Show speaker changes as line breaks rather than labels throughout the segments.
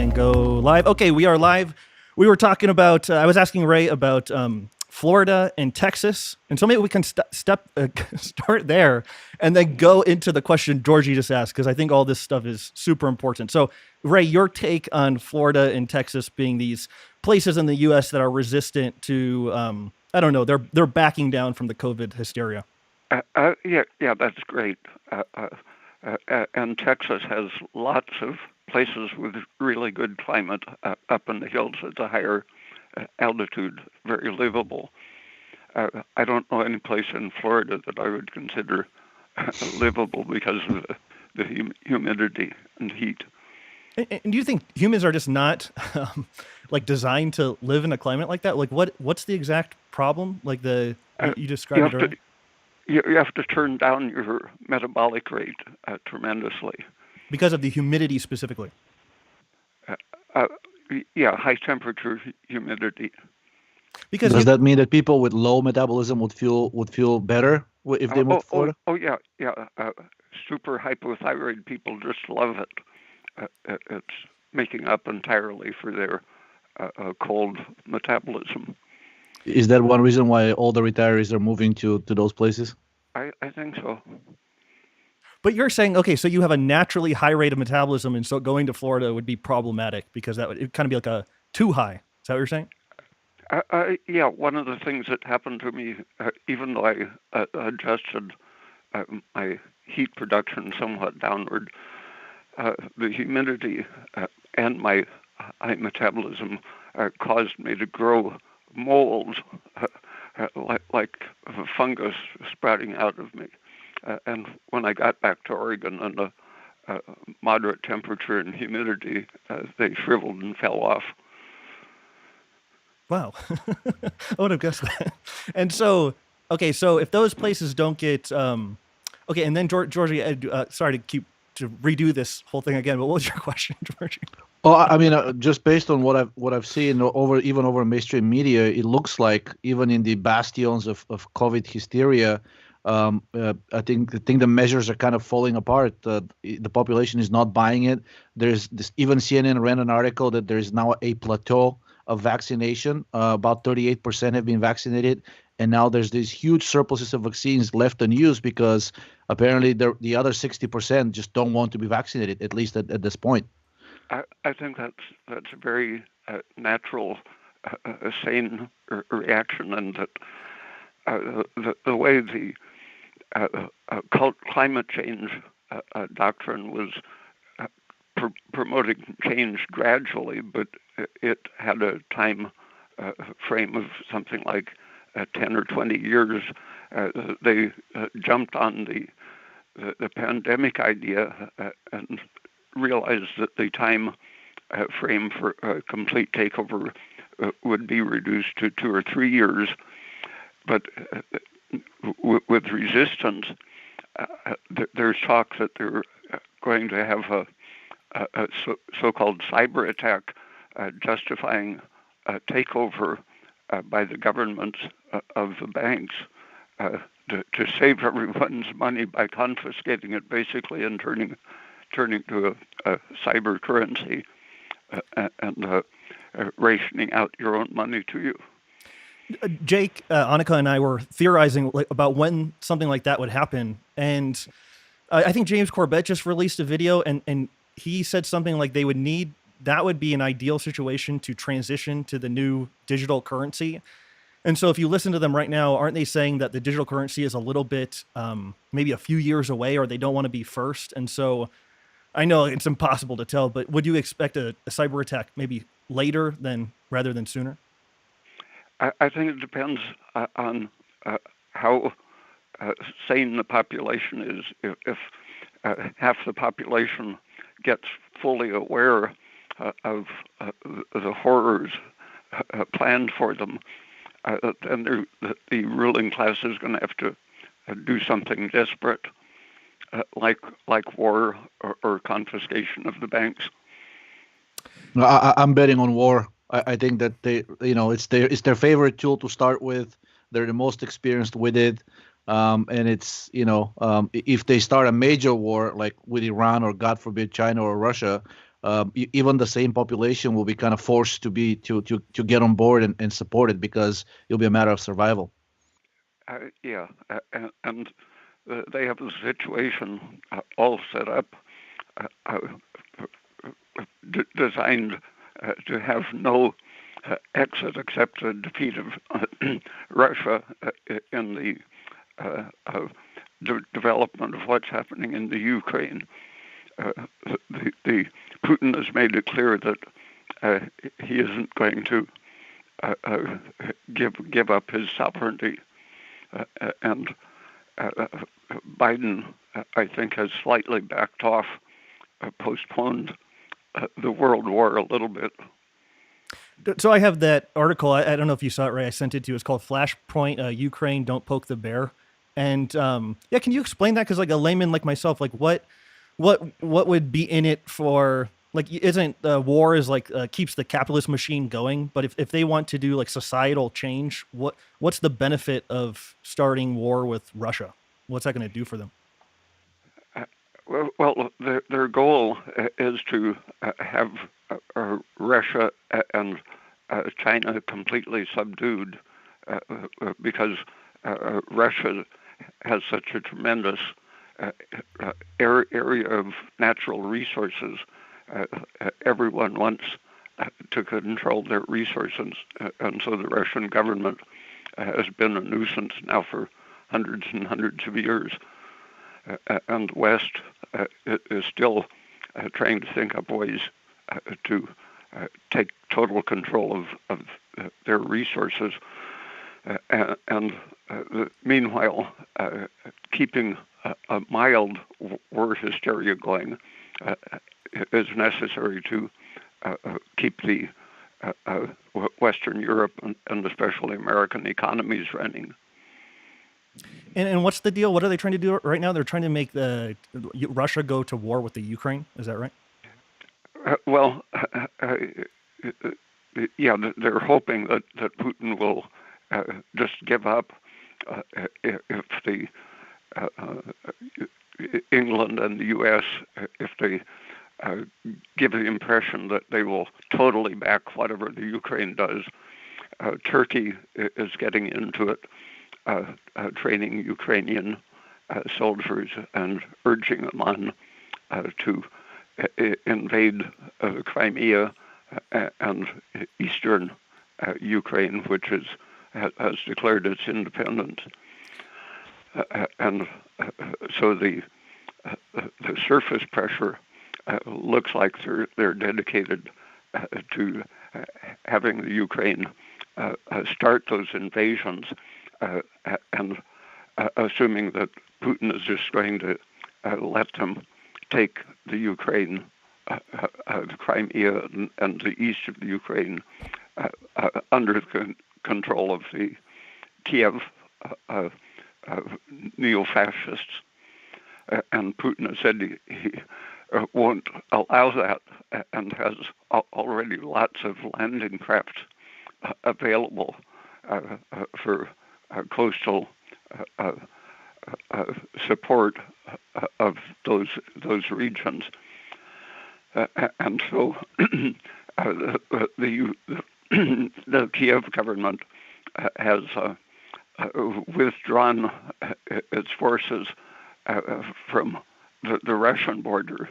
and go live. Okay, we are live. We were talking about, I was asking Ray about Florida and Texas. And so maybe we can start there and then go into the question Georgie just asked, because I think all this stuff is super important. So Ray, your take on Florida and Texas being these places in the U.S. that are resistant to, I don't know, they're backing down from the COVID hysteria.
Yeah, that's great. And Texas has lots of places with really good climate up in the hills at the higher altitude, very livable. I don't know any place in Florida that I would consider livable because of the humidity and heat.
And do you think humans are just not like designed to live in a climate like that? Like what's the exact problem? Like you described it earlier?
You have to turn down your metabolic rate tremendously.
Because of the humidity specifically?
Yeah, high temperature humidity.
Because does that mean that people with low metabolism would feel better if they moved to Florida?
Yeah. Super hypothyroid people just love it. It's making up entirely for their cold metabolism.
Is that one reason why all the retirees are moving to those places?
I think so.
But you're saying, okay, so you have a naturally high rate of metabolism, and so going to Florida would be problematic because that would kind of be like a too high. Is that what you're saying?
Yeah, one of the things that happened to me, even though I adjusted my heat production somewhat downward, the humidity and my high metabolism caused me to grow moles like fungus sprouting out of me. And when I got back to Oregon and the moderate temperature and humidity, they shriveled and fell off.
Wow. I would have guessed that. And so, okay, so if those places don't get, okay, and then Georgie, sorry to redo this whole thing again, but what was your question, Georgie?
Well, I mean, just based on what I've seen over mainstream media, it looks like even in the bastions of COVID hysteria, I think the measures are kind of falling apart. The population is not buying it. There's this, even CNN ran an article that there is now a plateau of vaccination. About 38% have been vaccinated, and now there's these huge surpluses of vaccines left unused because apparently the other 60% just don't want to be vaccinated, at least at this point.
I think that's a very natural, sane reaction, and that the way the climate change doctrine was promoting change gradually, but it had a time frame of something like 10 or 20 years. They jumped on the pandemic idea and realized that the time frame for a complete takeover would be reduced to 2 or 3 years. But with resistance, there's talk that they're going to have a so-called cyberattack justifying a takeover by the governments of the banks to save everyone's money by confiscating it basically and turning to a cyber currency and rationing out your own money to you.
Jake, Annika, and I were theorizing about when something like that would happen. And I think James Corbett just released a video and he said something like that would be an ideal situation to transition to the new digital currency. And so if you listen to them right now, aren't they saying that the digital currency is a little bit, maybe a few years away, or they don't want to be first? And so I know it's impossible to tell, but would you expect a cyber attack maybe later rather than sooner?
I think it depends on how sane the population is. If half the population gets fully aware of the horrors planned for them, then the ruling class is going to have to do something desperate, like war or confiscation of the banks.
I'm betting on war. I think that it's their favorite tool to start with. They're the most experienced with it, and it's if they start a major war like with Iran or God forbid China or Russia, even the same population will be kind of forced to get on board and support it, because it'll be a matter of survival.
Yeah, and they have the situation all set up, designed to have no exit except a defeat of Russia in the development of what's happening in the Ukraine. The Putin has made it clear that he isn't going to give up his sovereignty, and Biden, I think, has slightly backed off, postponed the world war a little bit.
So I have that article. I don't know if you saw it, Ray. I sent it to you. It's called Flashpoint, Ukraine, Don't Poke the Bear. And yeah, can you explain that? Because like a layman like myself, like what would be in it for, like, isn't war is like keeps the capitalist machine going, but if they want to do like societal change, what's the benefit of starting war with Russia? What's that going to do for them?
Well, their goal is to have Russia and China completely subdued, because Russia has such a tremendous area of natural resources. Everyone wants to control their resources, and so the Russian government has been a nuisance now for hundreds and hundreds of years. And the West is still trying to think up ways to take total control of their resources, and meanwhile keeping a mild war hysteria going is necessary to keep the Western Europe and especially American economies running.
And what's the deal? What are they trying to do right now? They're trying to make Russia go to war with the Ukraine. Is that right?
Well, yeah, they're hoping that Putin will just give up if the England and the U.S., if they give the impression that they will totally back whatever the Ukraine does. Turkey is getting into it, training Ukrainian soldiers and urging them on to invade Crimea and eastern Ukraine, which has declared its independence. And so the surface pressure looks like they're dedicated to having the Ukraine start those invasions, and assuming that Putin is just going to let them take the Ukraine, the Crimea and the east of the Ukraine under the control of the Kiev neo-fascists. And Putin has said he won't allow that, and has already lots of landing craft available for coastal support of those regions. And so the Kiev government has withdrawn its forces from the Russian border,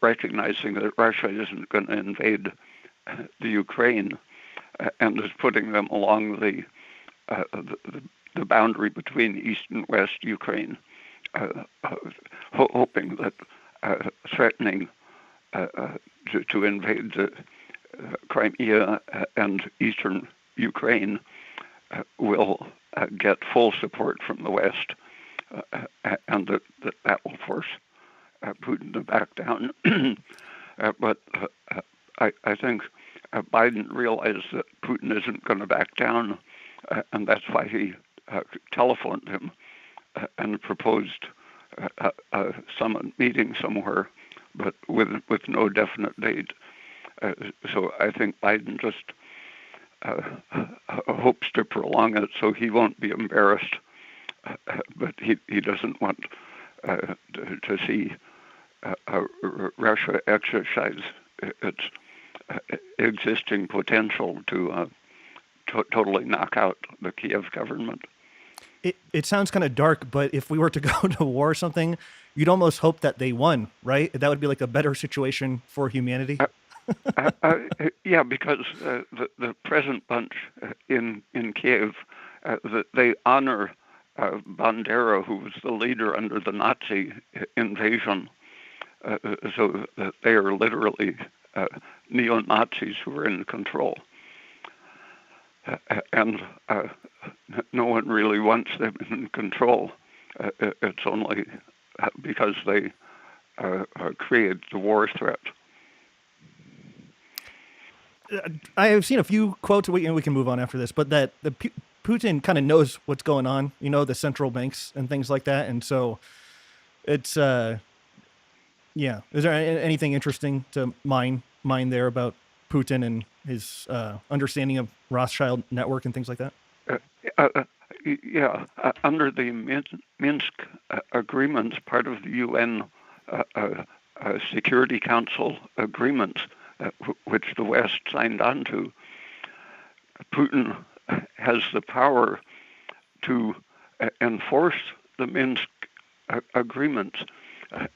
recognizing that Russia isn't going to invade the Ukraine, and is putting them along the boundary between East and West Ukraine, hoping that threatening to invade the Crimea and Eastern Ukraine will get full support from the West, and that will force Putin to back down. But I think Biden realized that Putin isn't going to back down, and that's why he telephoned him and proposed a summit meeting somewhere, but with no definite date. So I think Biden just hopes to prolong it so he won't be embarrassed, but he doesn't want to see Russia exercise its existing potential to totally knock out the Kiev government.
It sounds kind of dark, but if we were to go to war or something, you'd almost hope that they won, right? That would be like a better situation for humanity.
Yeah, because the present bunch in Kiev, they honor Bandera, who was the leader under the Nazi invasion. So they are literally neo-Nazis who are in control. And no one really wants them in control. It's only because they create the war threat.
I have seen a few quotes, we can move on after this, but that Putin kind of knows what's going on, the central banks and things like that. And so it's, yeah. Is there anything interesting to mine there about Putin and his understanding of Rothschild network and things like that?
Yeah. Under the Minsk agreements, part of the UN Security Council agreements, which the West signed on to, Putin has the power to enforce the Minsk agreements,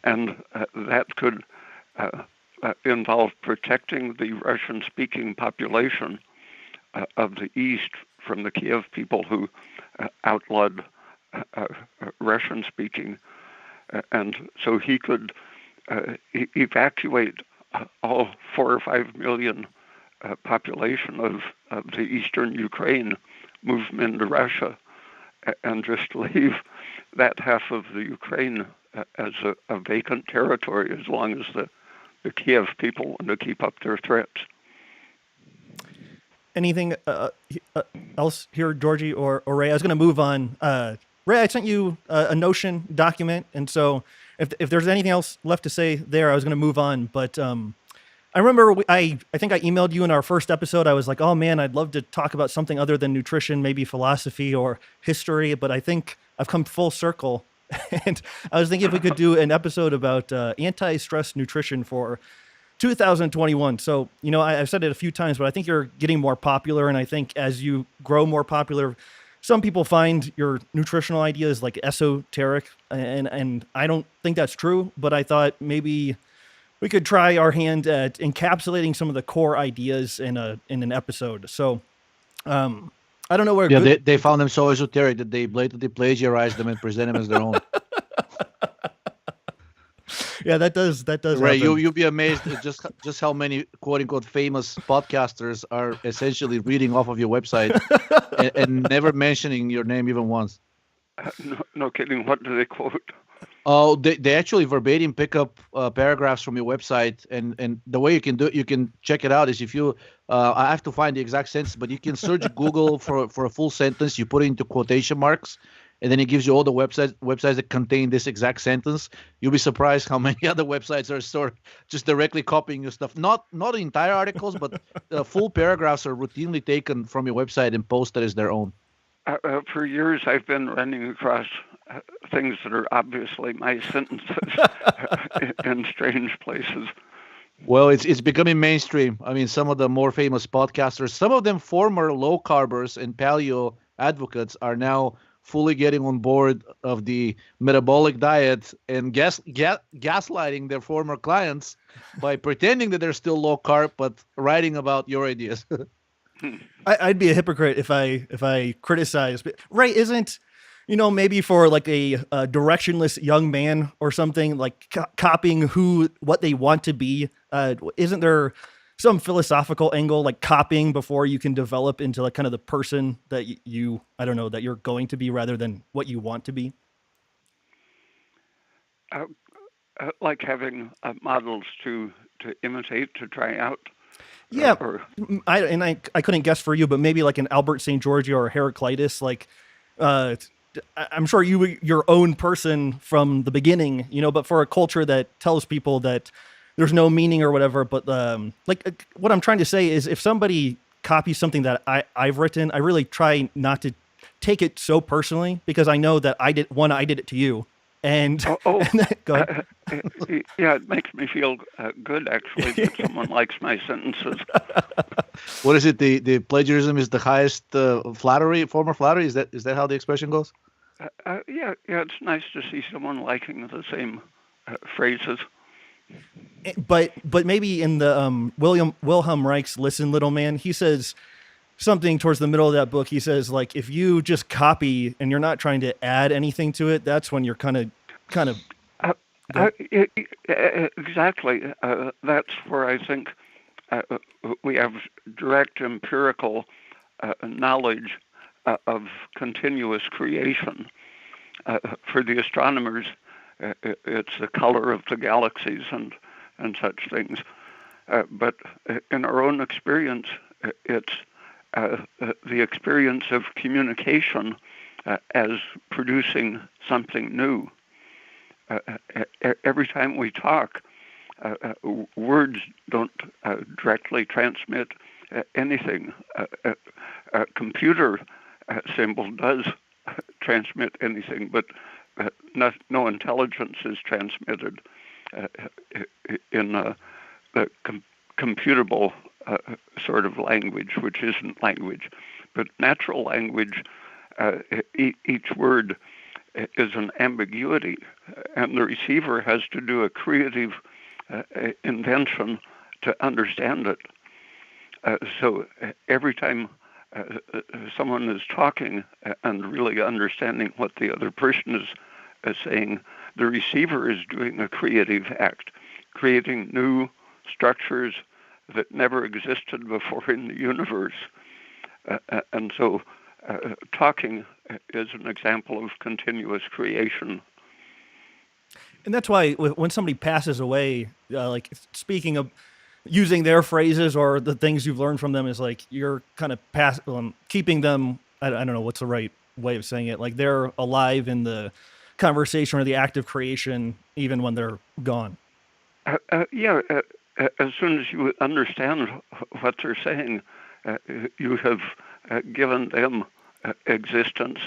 and that could involve protecting the Russian-speaking population of the East from the Kiev people who outlawed Russian-speaking. And so he could evacuate all 4 or 5 million population of the eastern Ukraine, move them into Russia, and just leave that half of the Ukraine as a vacant territory as long as the Kiev people want to keep up their threats.
Anything else here, Georgie or Ray? I was going to move on. Ray, I sent you a Notion document, and so if there's anything else left to say there, I was going to move on. But I remember I think I emailed you in our first episode. I was like, oh man, I'd love to talk about something other than nutrition, maybe philosophy or history. But I think I've come full circle. And I was thinking if we could do an episode about anti-stress nutrition for 2021. So, I've said it a few times, but I think you're getting more popular. And I think as you grow more popular, some people find your nutritional ideas like esoteric. And I don't think that's true, but I thought maybe we could try our hand at encapsulating some of the core ideas in an episode. So, I don't know where.
Yeah, they found them so esoteric that they blatantly plagiarized them and present them as their own.
Yeah, that does.
Ray,
happen.
you'll be amazed at just how many quote unquote famous podcasters are essentially reading off of your website and never mentioning your name even once.
No kidding. What do they quote?
Oh, they actually verbatim pick up paragraphs from your website, and the way you can check it out is if you, I have to find the exact sentence, but you can search Google for a full sentence, you put it into quotation marks, and then it gives you all the websites that contain this exact sentence. You'll be surprised how many other websites are just directly copying your stuff. Not entire articles, but full paragraphs are routinely taken from your website and posted as their own.
For years, I've been running across things that are obviously my sentences in strange places.
Well, it's becoming mainstream. I mean, some of the more famous podcasters, some of them former low carbers and paleo advocates, are now fully getting on board of the metabolic diet and gaslighting their former clients by pretending that they're still low carb, but writing about your ideas.
I'd be a hypocrite if I criticize. But Ray, isn't, maybe for like a directionless young man or something, like copying what they want to be, isn't there some philosophical angle, like copying before you can develop into like kind of the person that that you're going to be rather than what you want to be?
Like having models to imitate, to try out.
Yeah, I couldn't guess for you, but maybe like an Albert St. George or Heraclitus, like I'm sure you were your own person from the beginning, but for a culture that tells people that there's no meaning or whatever. But what I'm trying to say is if somebody copies something that I've written, I really try not to take it so personally, because I know that I did it to you. And,
Oh,
and then, go ahead.
yeah, it makes me feel good, actually, that someone likes my sentences.
What is it? The plagiarism is the highest form of flattery. Is that how the expression goes?
Yeah, it's nice to see someone liking the same phrases.
But maybe in the Wilhelm Reich's "Listen, Little Man," he says something towards the middle of that book. He says, like, if you just copy and you're not trying to add anything to it, that's when you're kind of.
Exactly. That's where I think we have direct empirical knowledge of continuous creation. For the astronomers, it's the color of the galaxies and such things. But in our own experience, it's the experience of communication as producing something new. Every time we talk, words don't directly transmit anything. A computer symbol does transmit anything, but no intelligence is transmitted in a computable sort of language, which isn't language. But natural language, each word is an ambiguity, and the receiver has to do a creative invention to understand it. So every time someone is talking and really understanding what the other person is saying, the receiver is doing a creative act, creating new structures that never existed before in the universe. And so talking is an example of continuous creation.
And that's why when somebody passes away, like speaking of using their phrases or the things you've learned from them is like you're kind of keeping them. I don't know what's the right way of saying it. Like they're alive in the conversation or the act of creation, even when they're gone.
Yeah. As soon as you understand what they're saying, you have given them existence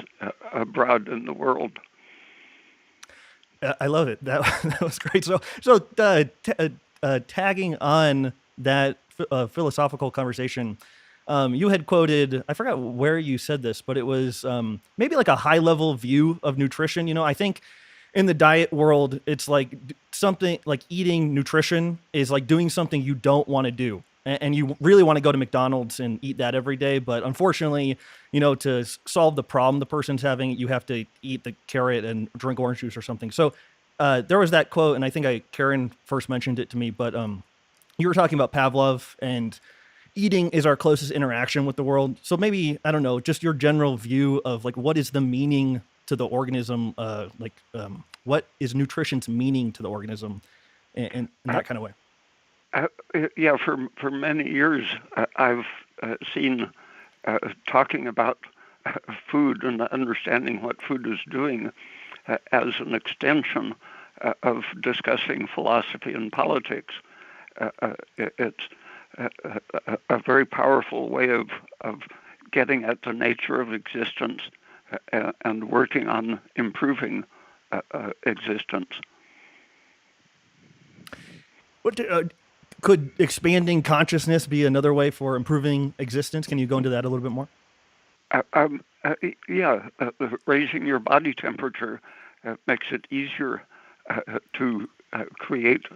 abroad in the world.
I love it. That was great. So tagging on that philosophical conversation, you had quoted, I forgot where you said this, but it was maybe like a high level view of nutrition. You know, I think in the diet world, it's like something like eating nutrition is like doing something you don't want to do. And you really want to go to McDonald's and eat that every day. But unfortunately, you know, to solve the problem the person's having, you have to eat the carrot and drink orange juice or something. So there was that quote, and I think Karen first mentioned it to me, but you were talking about Pavlov, and eating is our closest interaction with the world. So maybe, I don't know, just your general view of like, what is the meaning to the organism? What is nutrition's meaning to the organism in that kind of way?
Yeah, for many years, I've seen talking about food and understanding what food is doing as an extension of discussing philosophy and politics. It's a very powerful way of getting at the nature of existence and working on improving existence.
What could expanding consciousness be another way for improving existence? Can you go into that a little bit more?
Yeah, raising your body temperature makes it easier to create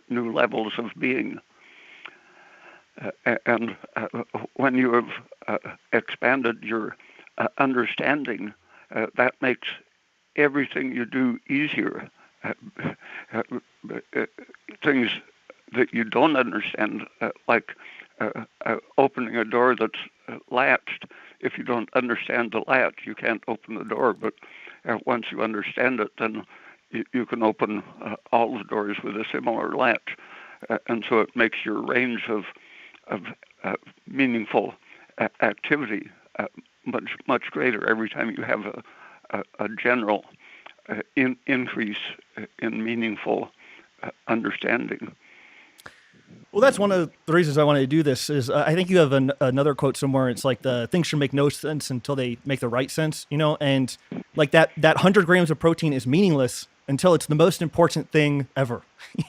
new levels of being. And when you have expanded your understanding, that makes everything you do easier. Things that you don't understand, like opening a door that's latched. If you don't understand the latch, you can't open the door. But once you understand it, then you can open all the doors with a similar latch. And so it makes your range of meaningful activity much greater every time you have a general increase in meaningful understanding.
Well, that's one of the reasons I wanted to do this is I think you have another quote somewhere. It's like the things should make no sense until they make the right sense, you know, and like that 100 grams of protein is meaningless until it's the most important thing ever,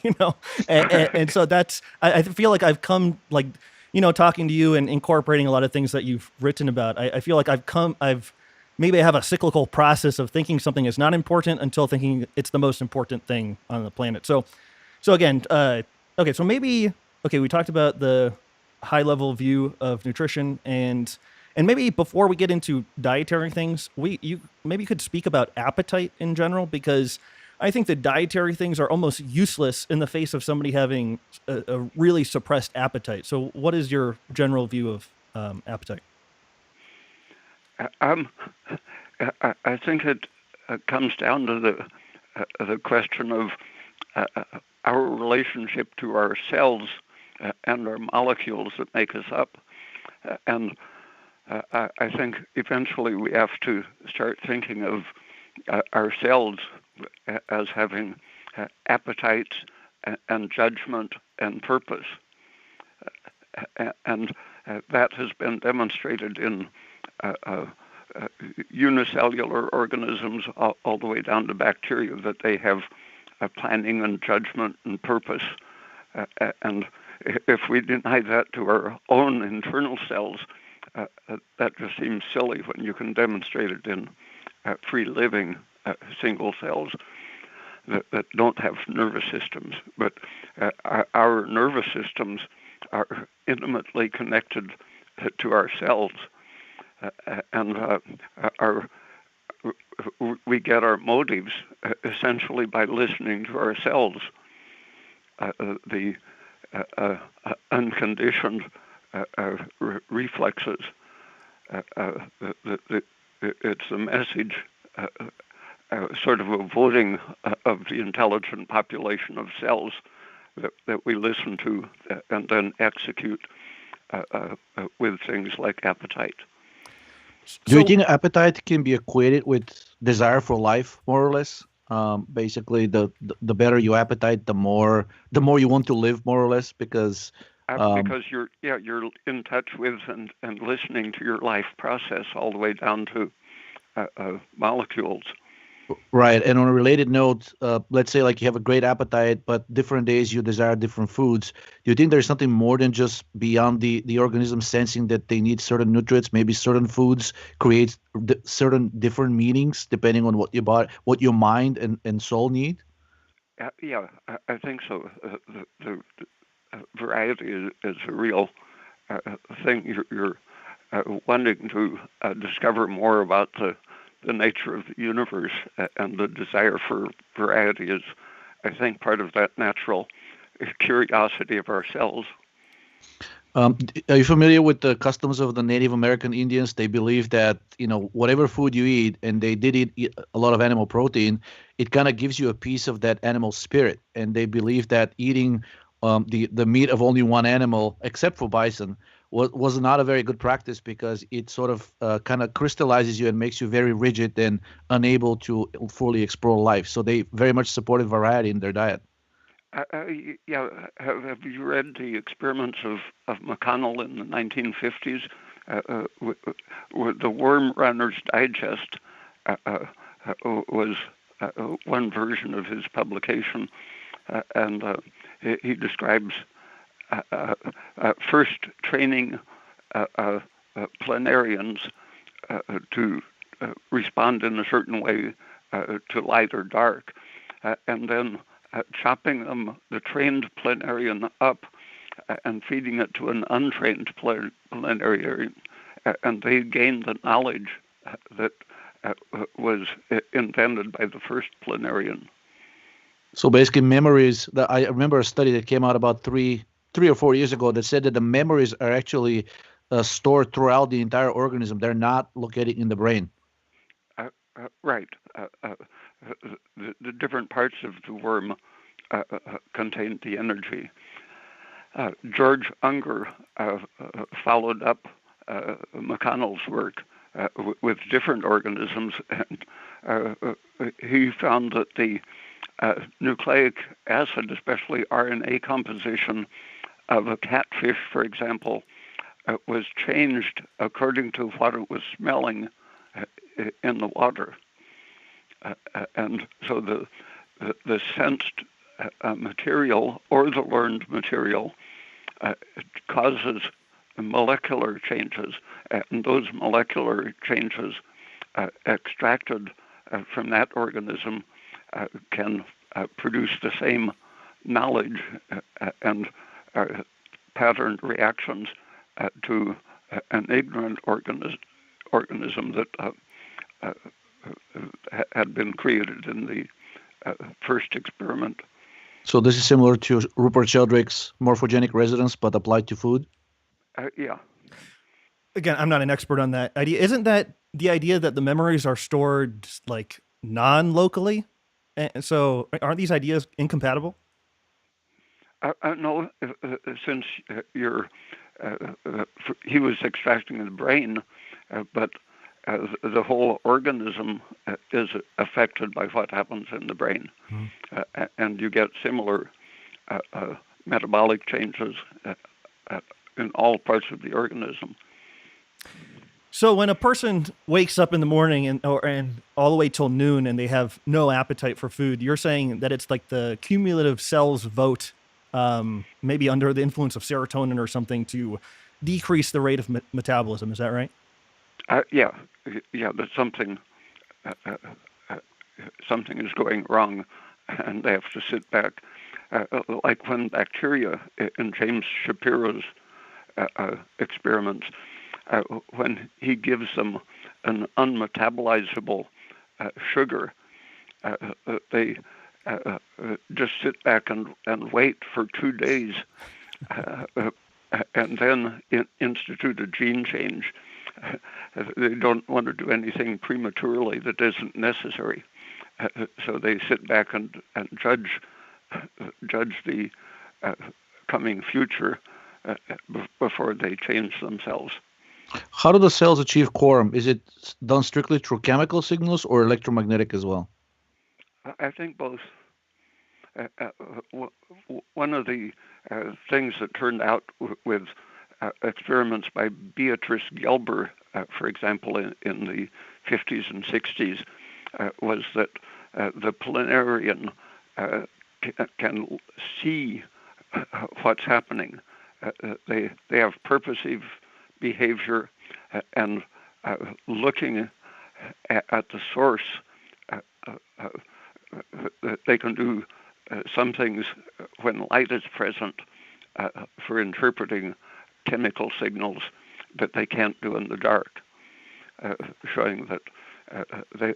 you know? And so that's, I feel like I've come like, you know, talking to you and incorporating a lot of things that you've written about. I feel like maybe I have a cyclical process of thinking something is not important until thinking it's the most important thing on the planet. So again, okay, so maybe, okay, we talked about the high level view of nutrition, and maybe before we get into dietary things, you maybe could speak about appetite in general, because I think the dietary things are almost useless in the face of somebody having a really suppressed appetite. So what is your general view of appetite?
I think it comes down to the question of our relationship to our cells and our molecules that make us up. And I think eventually we have to start thinking of our cells as having appetite and judgment and purpose. And that has been demonstrated in unicellular organisms all the way down to bacteria, that they have planning and judgment and purpose. And if we deny that to our own internal cells, that just seems silly when you can demonstrate it in free-living single cells that don't have nervous systems. But our nervous systems are intimately connected to our cells, and we get our motives essentially by listening to our cells. The unconditioned reflexes. It's a message, sort of a voting of the intelligent population of cells that we listen to and then execute with things like appetite.
Do you think appetite can be equated with desire for life, more or less? Basically, the better your appetite, the more you want to live, more or less, because
you're in touch with and listening to your life process all the way down to molecules.
Right. And on a related note, let's say like you have a great appetite, but different days you desire different foods. Do you think there's something more than just beyond the organism sensing that they need certain nutrients? Maybe certain foods create certain different meanings depending on what your body, what your mind and soul need?
Yeah, I think so. The variety is a real thing. You're wanting to discover more about the nature of the universe, and the desire for variety is, I think, part of that natural curiosity of ourselves.
Are you familiar with the customs of the Native American Indians? They believe that, whatever food you eat, and they did eat a lot of animal protein, it kind of gives you a piece of that animal spirit. And they believe that eating the meat of only one animal, except for bison, was not a very good practice, because it sort of kind of crystallizes you and makes you very rigid and unable to fully explore life. So they very much supported variety in their diet.
Yeah, have you read the experiments of McConnell in the 1950s? The Worm Runner's Digest was one version of his publication, and he describes first training planarians to respond in a certain way to light or dark, and then chopping the trained planarian up and feeding it to an untrained planarian, and they gained the knowledge that was invented by the first planarian.
So basically, memories. I remember a study that came out about three or 4 years ago that said that the memories are actually stored throughout the entire organism. They're not located in the brain.
Right. The different parts of the worm contain the energy. George Unger followed up McConnell's work with different organisms, and he found that the nucleic acid, especially RNA composition of a catfish, for example, was changed according to what it was smelling in the water. And so the sensed material or the learned material causes molecular changes, and those molecular changes extracted from that organism can produce the same knowledge and patterned reactions to an ignorant organism that had been created in the first experiment.
So this is similar to Rupert Sheldrake's morphogenic resonance, but applied to food?
Yeah.
Again, I'm not an expert on that idea. Isn't that the idea that the memories are stored like non-locally? And so aren't these ideas incompatible?
No, since he was extracting the brain, but the whole organism is affected by what happens in the brain. And you get similar metabolic changes in all parts of the organism.
So when a person wakes up in the morning and all the way till noon and they have no appetite for food, you're saying that it's like the cumulative cells vote, maybe under the influence of serotonin or something, to decrease the rate of metabolism. Is that right?
Yeah, that something is going wrong, and they have to sit back. Like when bacteria in James Shapiro's experiments, when he gives them an unmetabolizable sugar, they just sit back and wait for 2 days, and then institute a gene change. They don't want to do anything prematurely that isn't necessary, so they sit back and judge the coming future before they change themselves.
How do the cells achieve quorum? Is it done strictly through chemical signals or electromagnetic as well?
I think both. One of the things that turned out with experiments by Beatrice Gelber, for example, in the 50s and 60s, was that the planarian can see what's happening. They have purposive behavior, and looking at the source, they can do some things when light is present for interpreting chemical signals that they can't do in the dark, showing that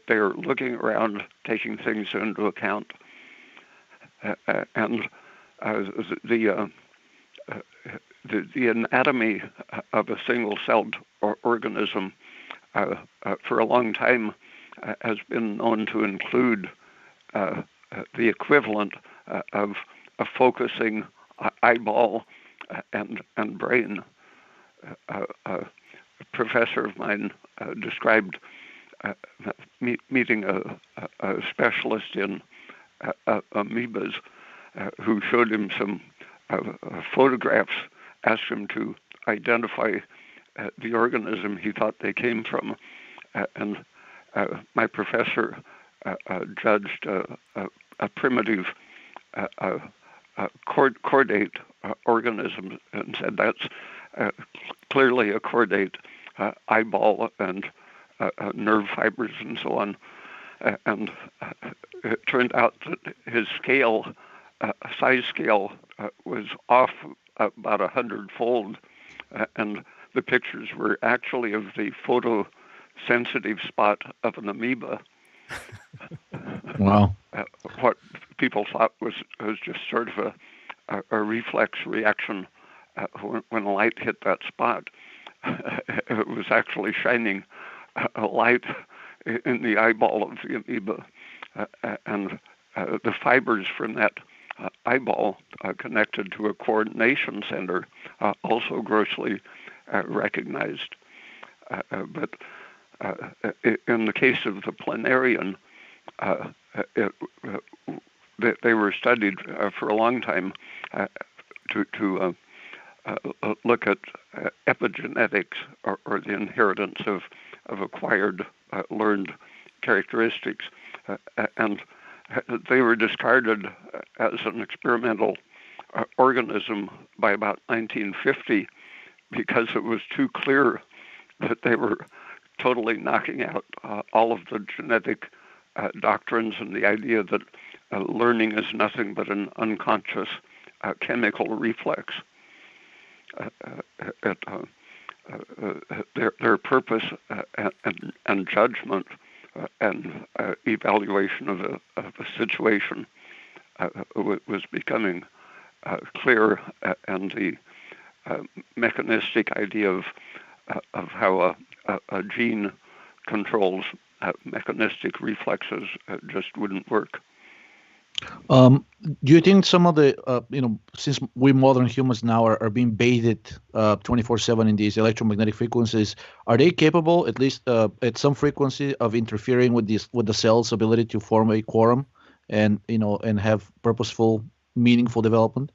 they are looking around, taking things into account, and the anatomy of a single-celled organism for a long time has been known to include the equivalent of a focusing eyeball and brain. A professor of mine described meeting a specialist in amoebas who showed him some photographs, asked him to identify the organism he thought they came from, and my professor judged a primitive chordate organism and said that's clearly a chordate eyeball and nerve fibers and so on. And it turned out that his scale, size scale, was off about 100-fold, and the pictures were actually of the photosensitive spot of an amoeba.
Wow.
What people thought was just sort of a reflex reaction when light hit that spot. It was actually shining a light in the eyeball of the amoeba, and the fibers from that eyeball connected to a coordination center, also grossly recognized. But in the case of the planarian, they were studied for a long time to look at epigenetics, or the inheritance of acquired learned characteristics, and they were discarded as an experimental organism by about 1950 because it was too clear that they were totally knocking out all of the genetic doctrines and the idea that learning is nothing but an unconscious chemical reflex. Their purpose and judgment and evaluation of a situation was becoming clear, and the mechanistic idea of how a gene controls mechanistic reflexes just wouldn't work.
Do you think some of the, since we modern humans now are being baited 24/7 in these electromagnetic frequencies, are they capable, at least at some frequency, of interfering with the cell's ability to form a quorum and have purposeful, meaningful development?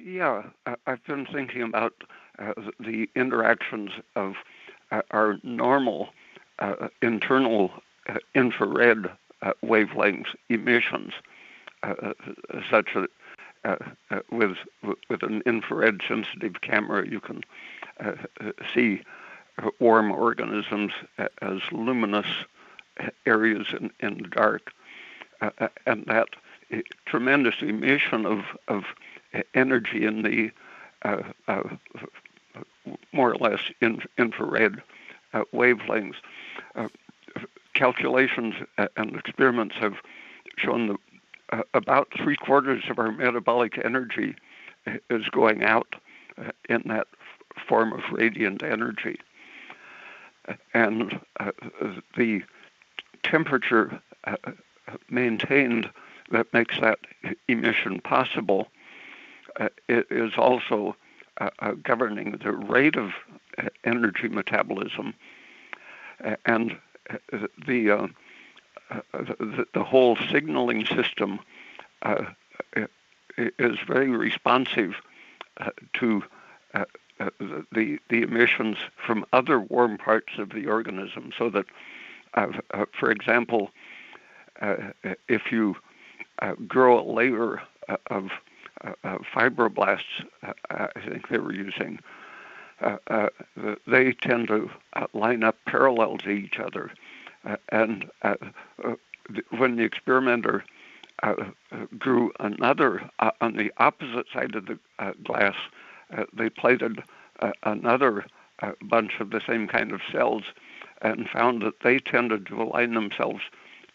Yeah, I've been thinking about the interactions of our normal internal infrared wavelength emissions, such that with an infrared sensitive camera you can see warm organisms as luminous areas in the dark, and that tremendous emission of energy in the more or less infrared wavelengths. Calculations and experiments have shown that about 3/4 of our metabolic energy is going out in that form of radiant energy. And the temperature maintained that makes that emission possible it is also governing the rate of energy metabolism, and the whole signaling system is very responsive to the emissions from other warm parts of the organism. So that, for example, if you grow a layer of fibroblasts, I think they were using, they tend to line up parallel to each other. And when the experimenter grew another on the opposite side of the glass, they plated another bunch of the same kind of cells and found that they tended to align themselves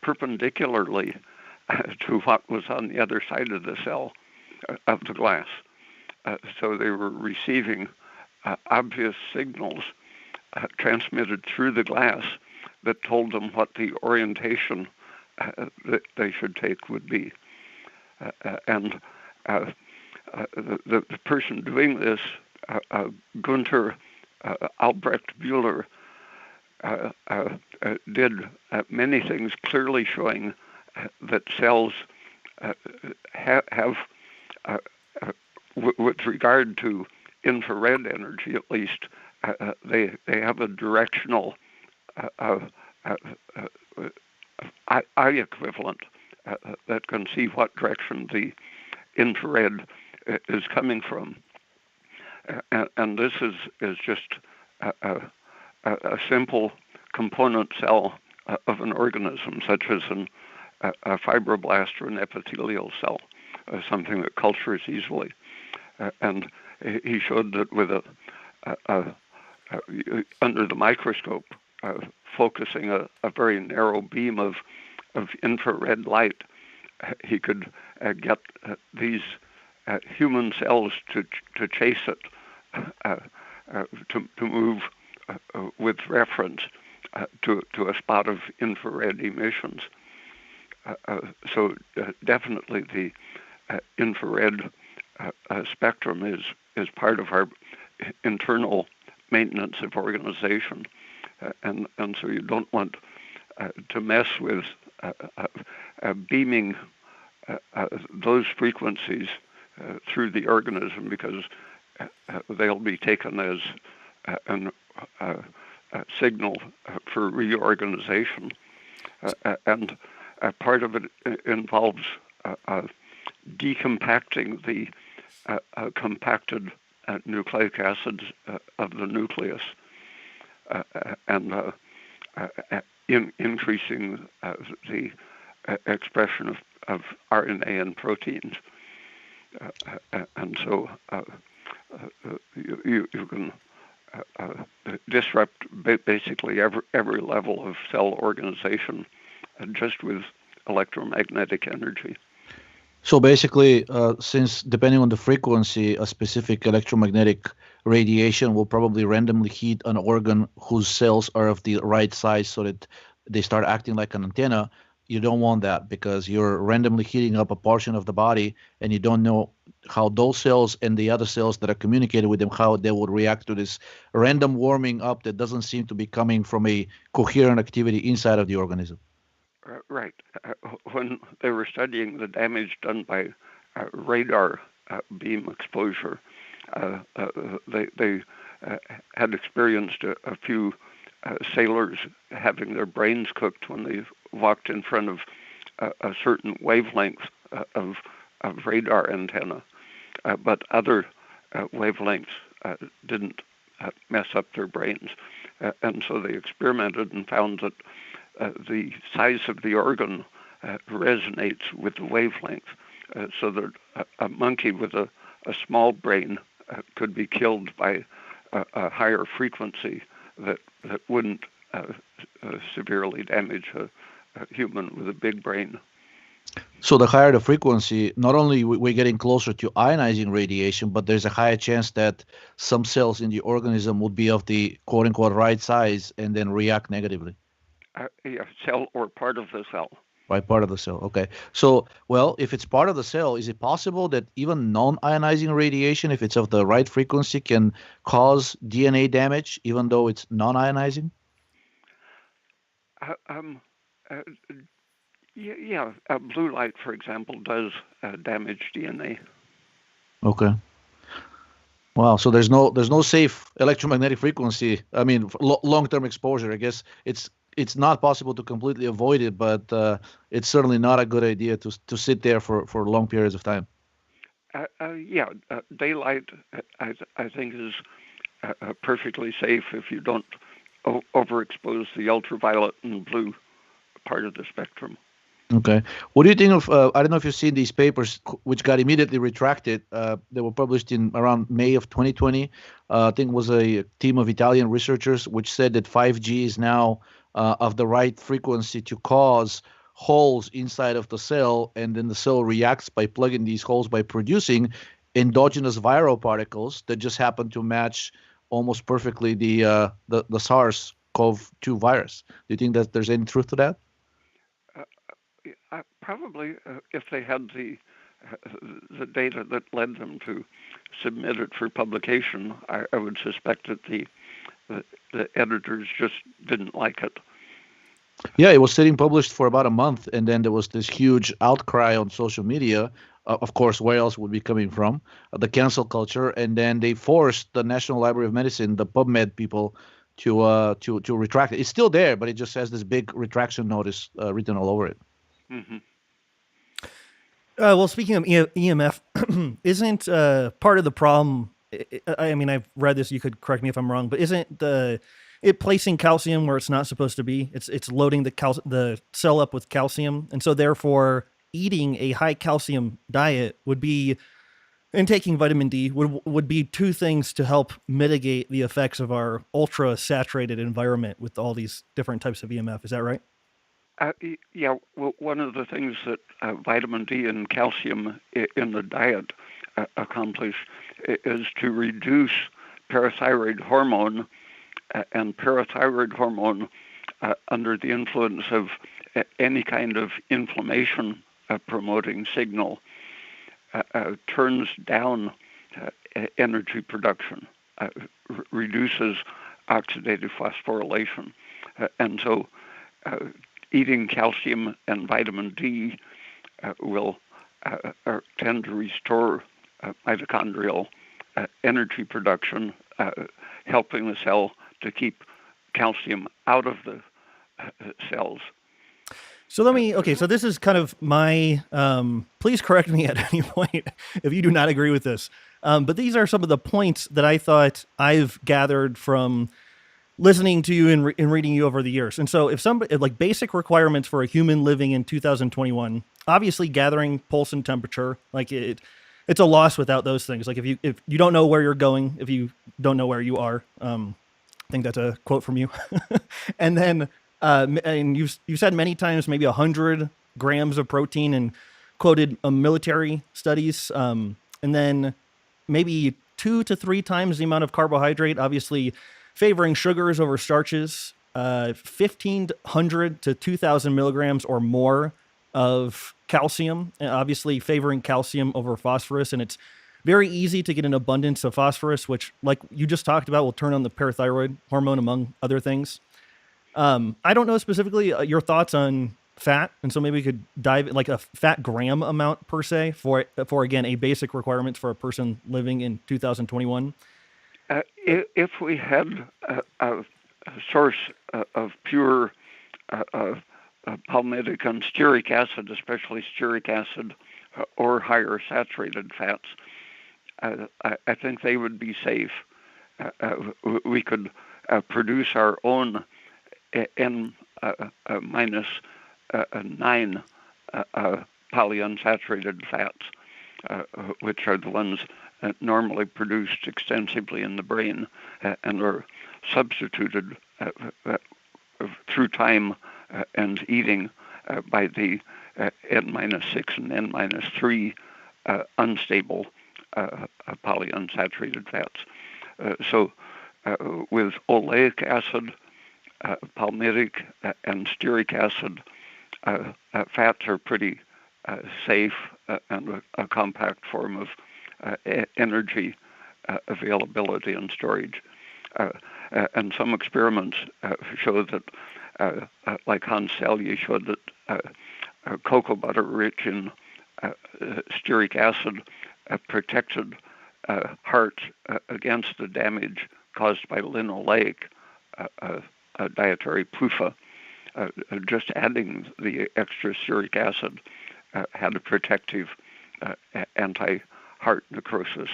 perpendicularly to what was on the other side of the cell of the glass. So they were receiving obvious signals transmitted through the glass that told them what the orientation that they should take would be. And the person doing this, Gunther Albrecht Bühler, did many things clearly showing that cells have, with regard to infrared energy at least, they have a directional eye equivalent that can see what direction the infrared is coming from. And this is just a simple component cell of an organism, such as a fibroblast or an epithelial cell, something that cultures easily. And he showed that with under the microscope, focusing a very narrow beam of infrared light, he could get these human cells to chase it, to move with reference to a spot of infrared emissions. So definitely the infrared spectrum is part of our internal maintenance of organization, and so you don't want to mess with beaming those frequencies through the organism, because they'll be taken as a signal for reorganization. And part of it involves decompacting the compacted nucleic acids of the nucleus and increasing the expression of RNA and proteins. And so you can disrupt basically every level of cell organization just with electromagnetic energy.
So basically, since depending on the frequency, a specific electromagnetic radiation will probably randomly heat an organ whose cells are of the right size so that they start acting like an antenna. You don't want that because you're randomly heating up a portion of the body and you don't know how those cells and the other cells that are communicating with them, how they would react to this random warming up that doesn't seem to be coming from a coherent activity inside of the organism.
Right. When they were studying the damage done by radar beam exposure, they had experienced a few sailors having their brains cooked when they walked in front of a certain wavelength of radar antenna, but other wavelengths didn't mess up their brains. And so they experimented and found that the size of the organ resonates with the wavelength, so that a monkey with a small brain could be killed by a higher frequency that wouldn't severely damage a human with a big brain.
So the higher the frequency, not only we're getting closer to ionizing radiation, but there's a higher chance that some cells in the organism would be of the quote-unquote right size and then react negatively.
Yeah, cell or part of the cell.
Right, part of the cell. Okay. So, well, if it's part of the cell, is it possible that even non-ionizing radiation, if it's of the right frequency, can cause DNA damage, even though it's non-ionizing?
Yeah. Blue light, for example, does damage DNA.
Okay. Wow. So there's no safe electromagnetic frequency. I mean, long-term exposure. I guess it's not possible to completely avoid it, but it's certainly not a good idea to sit there for long periods of time.
Daylight, I think, is perfectly safe if you don't overexpose the ultraviolet and blue part of the spectrum.
Okay. What do you think of, I don't know if you've seen these papers, which got immediately retracted. They were published in around May of 2020. I think it was a team of Italian researchers which said that 5G is now of the right frequency to cause holes inside of the cell, and then the cell reacts by plugging these holes by producing endogenous viral particles that just happen to match almost perfectly the SARS-CoV-2 virus. Do you think that there's any truth to that?
Probably, if they had the data that led them to submit it for publication, I would suspect that the editors just didn't like it.
Yeah, it was sitting published for about a month, and then there was this huge outcry on social media. Of course, where else would be coming from? The cancel culture, and then they forced the National Library of Medicine, the PubMed people, to retract it. It's still there, but it just has this big retraction notice written all over it.
Mm-hmm.
Well, speaking of EMF, isn't part of the problem? I mean, I've read this. You could correct me if I'm wrong, but isn't it placing calcium where it's not supposed to be? It's loading the cell up with calcium, and so therefore eating a high calcium diet would be, and taking vitamin D would be two things to help mitigate the effects of our ultra saturated environment with all these different types of EMF. Is that right?
Yeah, well, one of the things that vitamin D and calcium in the diet accomplish is to reduce parathyroid hormone, and parathyroid hormone under the influence of any kind of inflammation promoting signal turns down energy production, reduces oxidative phosphorylation, and so eating calcium and vitamin D will tend to restore mitochondrial energy production, helping the cell to keep calcium out of the cells.
So so this is kind of my, please correct me at any point if you do not agree with this. But these are some of the points that I thought I've gathered from listening to you and reading you over the years. And so if somebody, like basic requirements for a human living in 2021, obviously gathering pulse and temperature, like it's a loss without those things. Like if you don't know where you're going, if you don't know where you are, I think that's a quote from you. And then, and you said many times, maybe 100 grams of protein, and quoted military studies. And then maybe 2 to 3 times the amount of carbohydrate, obviously favoring sugars over starches, 1,500 to 2,000 milligrams or more of calcium, obviously favoring calcium over phosphorus. And it's very easy to get an abundance of phosphorus, which, like you just talked about, will turn on the parathyroid hormone, among other things. I don't know specifically your thoughts on fat, and so maybe we could dive like a fat gram amount per se for again a basic requirement for a person living in 2021.
If we had a source of pure palmitic and stearic acid, especially stearic acid, or higher saturated fats, I think they would be safe. We could produce our own N minus 9 polyunsaturated fats, which are the ones normally produced extensively in the brain and are substituted through time and eating by the N-6 and N-3 unstable polyunsaturated fats. So with oleic acid, palmitic, and stearic acid, fats are pretty safe and a compact form of energy availability and storage. And some experiments show that, like Hans Selye showed that cocoa butter rich in stearic acid protected heart against the damage caused by linoleic, a dietary PUFA. Just adding the extra stearic acid had a protective anti-heart necrosis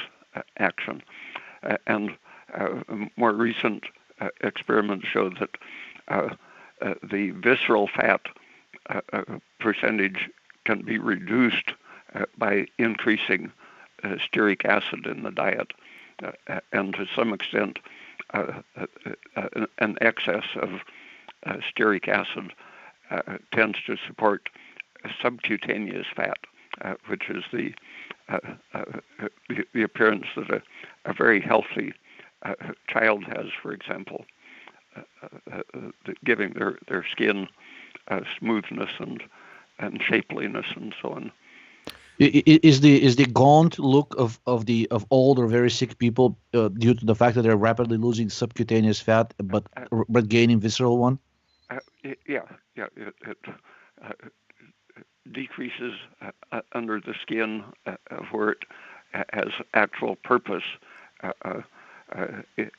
action. And more recent experiments show that the visceral fat percentage can be reduced by increasing stearic acid in the diet, and to some extent an excess of stearic acid tends to support subcutaneous fat, which is the appearance that a very healthy child has, for example, giving their skin smoothness and shapeliness and so on.
Is the gaunt look of old or very sick people due to the fact that they're rapidly losing subcutaneous fat but gaining visceral one?
Yeah. It decreases under the skin where it has actual purpose,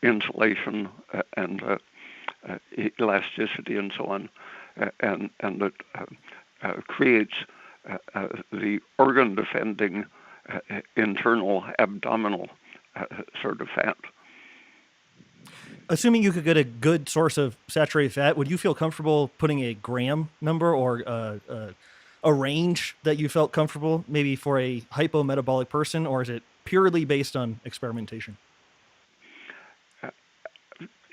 insulation and elasticity and so on, and it creates the organ-defending internal abdominal sort of fat.
Assuming you could get a good source of saturated fat, would you feel comfortable putting a gram number or a range that you felt comfortable, maybe for a hypometabolic person, or is it purely based on experimentation?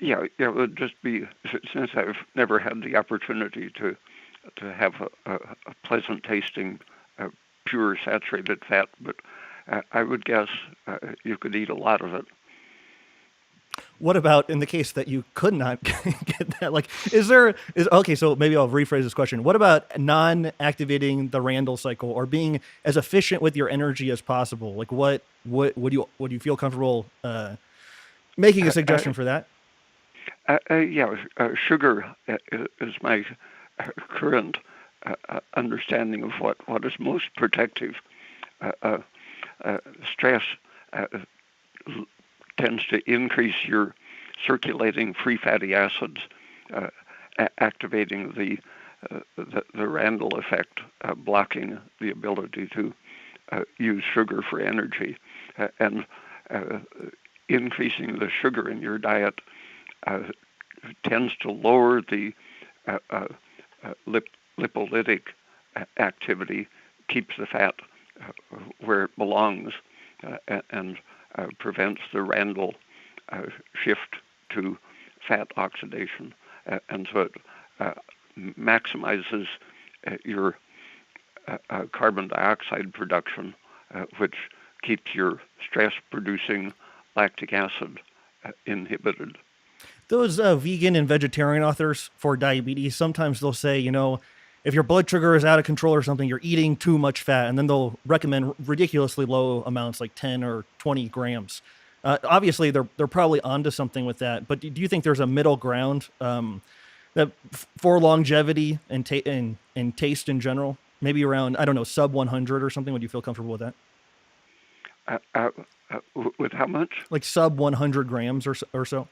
Yeah, it would just be, since I've never had the opportunity to have a pleasant tasting pure saturated fat, but I would guess you could eat a lot of it.
What about in the case that you could not get that? Like, okay, so maybe I'll rephrase this question. What about non-activating the Randle cycle or being as efficient with your energy as possible? Like, what would you feel comfortable making a suggestion for that?
Sugar is my current understanding of what is most protective. Stress tends to increase your circulating free fatty acids, activating the the Randle effect, blocking the ability to use sugar for energy, and increasing the sugar in your diet tends to lower the lipolytic activity, keeps the fat where it belongs, and prevents the Randle shift to fat oxidation, and so it maximizes your carbon dioxide production, which keeps your stress-producing lactic acid inhibited.
Those vegan and vegetarian authors for diabetes, sometimes they'll say, if your blood sugar is out of control or something, you're eating too much fat, and then they'll recommend ridiculously low amounts, like 10 or 20 grams. Obviously, they're probably onto something with that, but do you think there's a middle ground that for longevity and taste in general, maybe around, I don't know, sub 100 or something? Would you feel comfortable with that?
With how much?
Like sub 100 grams or so?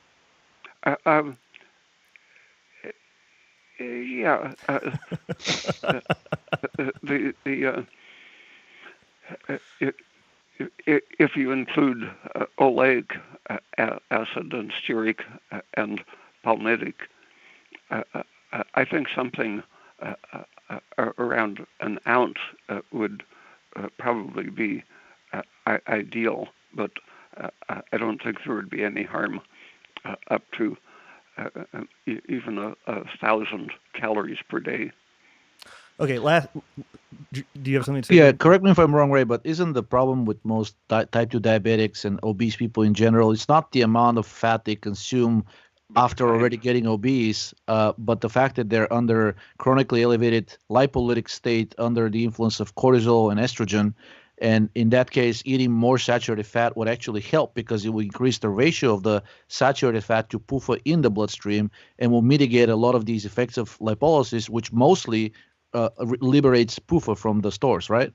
Yeah. If you include oleic acid and stearic and palmitic, I think something around an ounce would probably be ideal, but I don't think there would be any harm up to even 1,000 calories per day.
Okay, do you have something to say?
Yeah, correct me if I'm wrong, Ray, but isn't the problem with most type 2 diabetics and obese people in general, it's not the amount of fat they consume after already getting obese, but the fact that they're under chronically elevated lipolytic state under the influence of cortisol and estrogen. And in that case, eating more saturated fat would actually help because it will increase the ratio of the saturated fat to PUFA in the bloodstream and will mitigate a lot of these effects of lipolysis, which mostly liberates PUFA from the stores, right?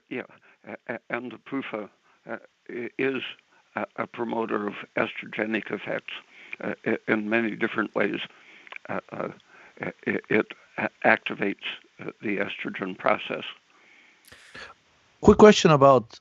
Yeah, and the PUFA is a promoter of estrogenic effects in many different ways. It activates the estrogen process.
Quick question about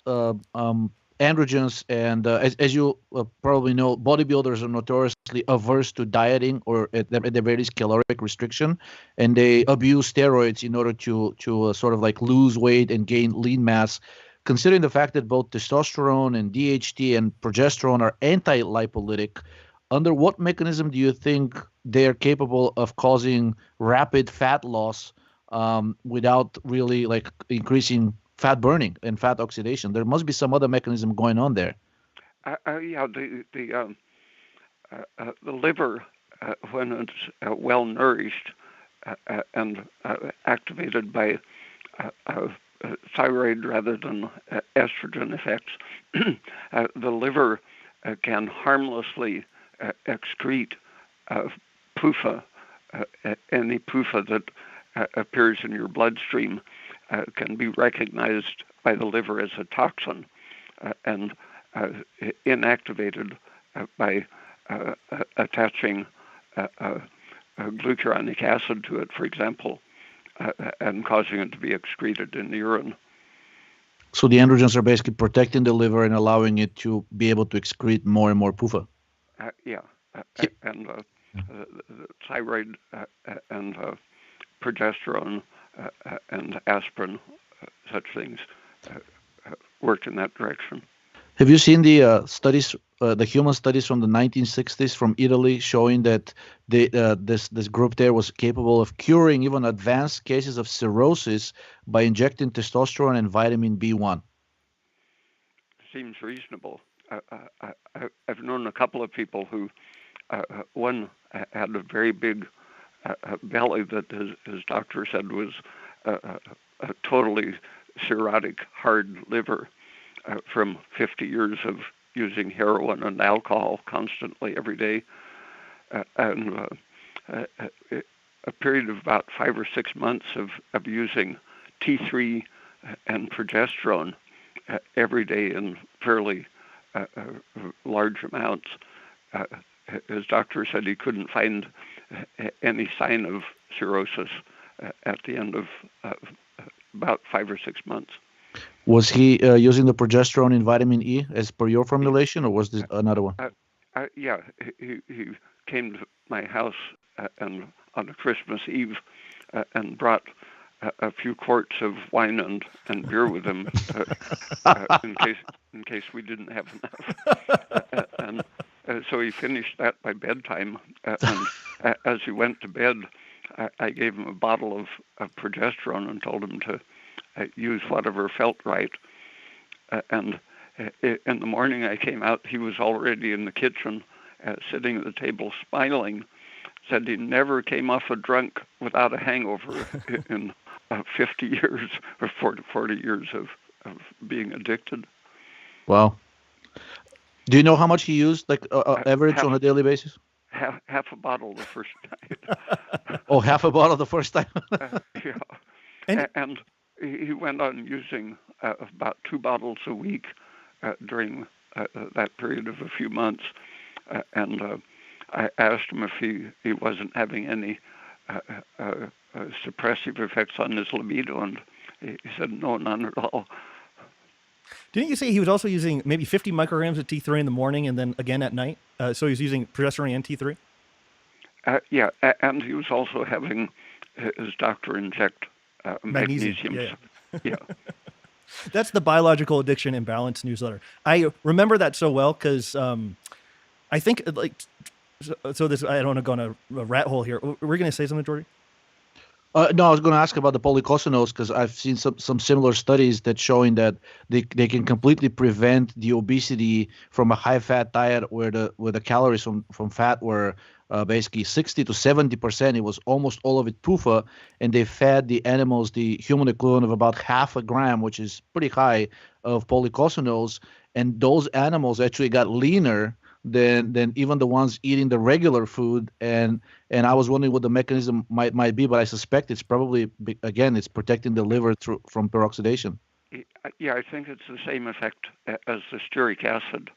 androgens, and as you probably know, bodybuilders are notoriously averse to dieting or at the very least caloric restriction, and they abuse steroids in order to sort of like lose weight and gain lean mass. Considering the fact that both testosterone and DHT and progesterone are anti-lipolytic, under what mechanism do you think they're capable of causing rapid fat loss without really like increasing fat burning and fat oxidation? There must be some other mechanism going on there.
Yeah, the liver, when it's well nourished and activated by thyroid rather than estrogen effects, the liver can harmlessly excrete PUFA. Any PUFA that appears in your bloodstream can be recognized by the liver as a toxin and inactivated by attaching glucuronic acid to it, for example, and causing it to be excreted in the urine.
So the androgens are basically protecting the liver and allowing it to be able to excrete more and more PUFA.
And the thyroid and progesterone and aspirin, such things, work in that direction.
Have you seen the studies, the human studies from the 1960s from Italy, showing that this group there was capable of curing even advanced cases of cirrhosis by injecting testosterone and vitamin B1?
Seems reasonable. I've known a couple of people who, one had a very big belly that his doctor said was a totally cirrhotic, hard liver from 50 years of using heroin and alcohol constantly every day. And a period of about 5 or 6 months of using T3 and progesterone every day in fairly large amounts. His doctor said he couldn't find any sign of cirrhosis at the end of about 5 or 6 months.
Was he using the progesterone and vitamin E as per your formulation, or was this another one?
Yeah, he came to my house and on a Christmas Eve and brought a few quarts of wine and beer with him in case we didn't have enough. And so he finished that by bedtime. And as he went to bed, I gave him a bottle of progesterone and told him to use whatever felt right. And in the morning I came out, he was already in the kitchen, sitting at the table smiling. Said he never came off a drunk without a hangover in 50 years or 40 years of being addicted.
Wow. Do you know how much he used, like average on a daily basis?
Half a bottle the first night.
Oh, half a bottle the first time?
Yeah. And he went on using about 2 bottles a week during that period of a few months. And I asked him if he wasn't having any suppressive effects on his libido, and he said, no, none at all.
Didn't you say he was also using maybe 50 micrograms of T3 in the morning and then again at night? So he's using progesterone and T3?
Yeah, and he was also having his doctor inject magnesium. Yeah.
That's the Biological Addiction Imbalance newsletter. I remember that so well because I think, so this, I don't want to go on a rat hole here. We're going to say something, Jordy?
No, I was going to ask about the polycosanols because I've seen some similar studies that showing that they can completely prevent the obesity from a high-fat diet where the calories from fat were basically 60 to 70%. It was almost all of it PUFA, and they fed the animals the human equivalent of about half a gram, which is pretty high, of polycosanols, and those animals actually got leaner than even the ones eating the regular food. And I was wondering what the mechanism might be, but I suspect it's probably, again, it's protecting the liver from peroxidation.
Yeah, I think it's the same effect as the stearic acid,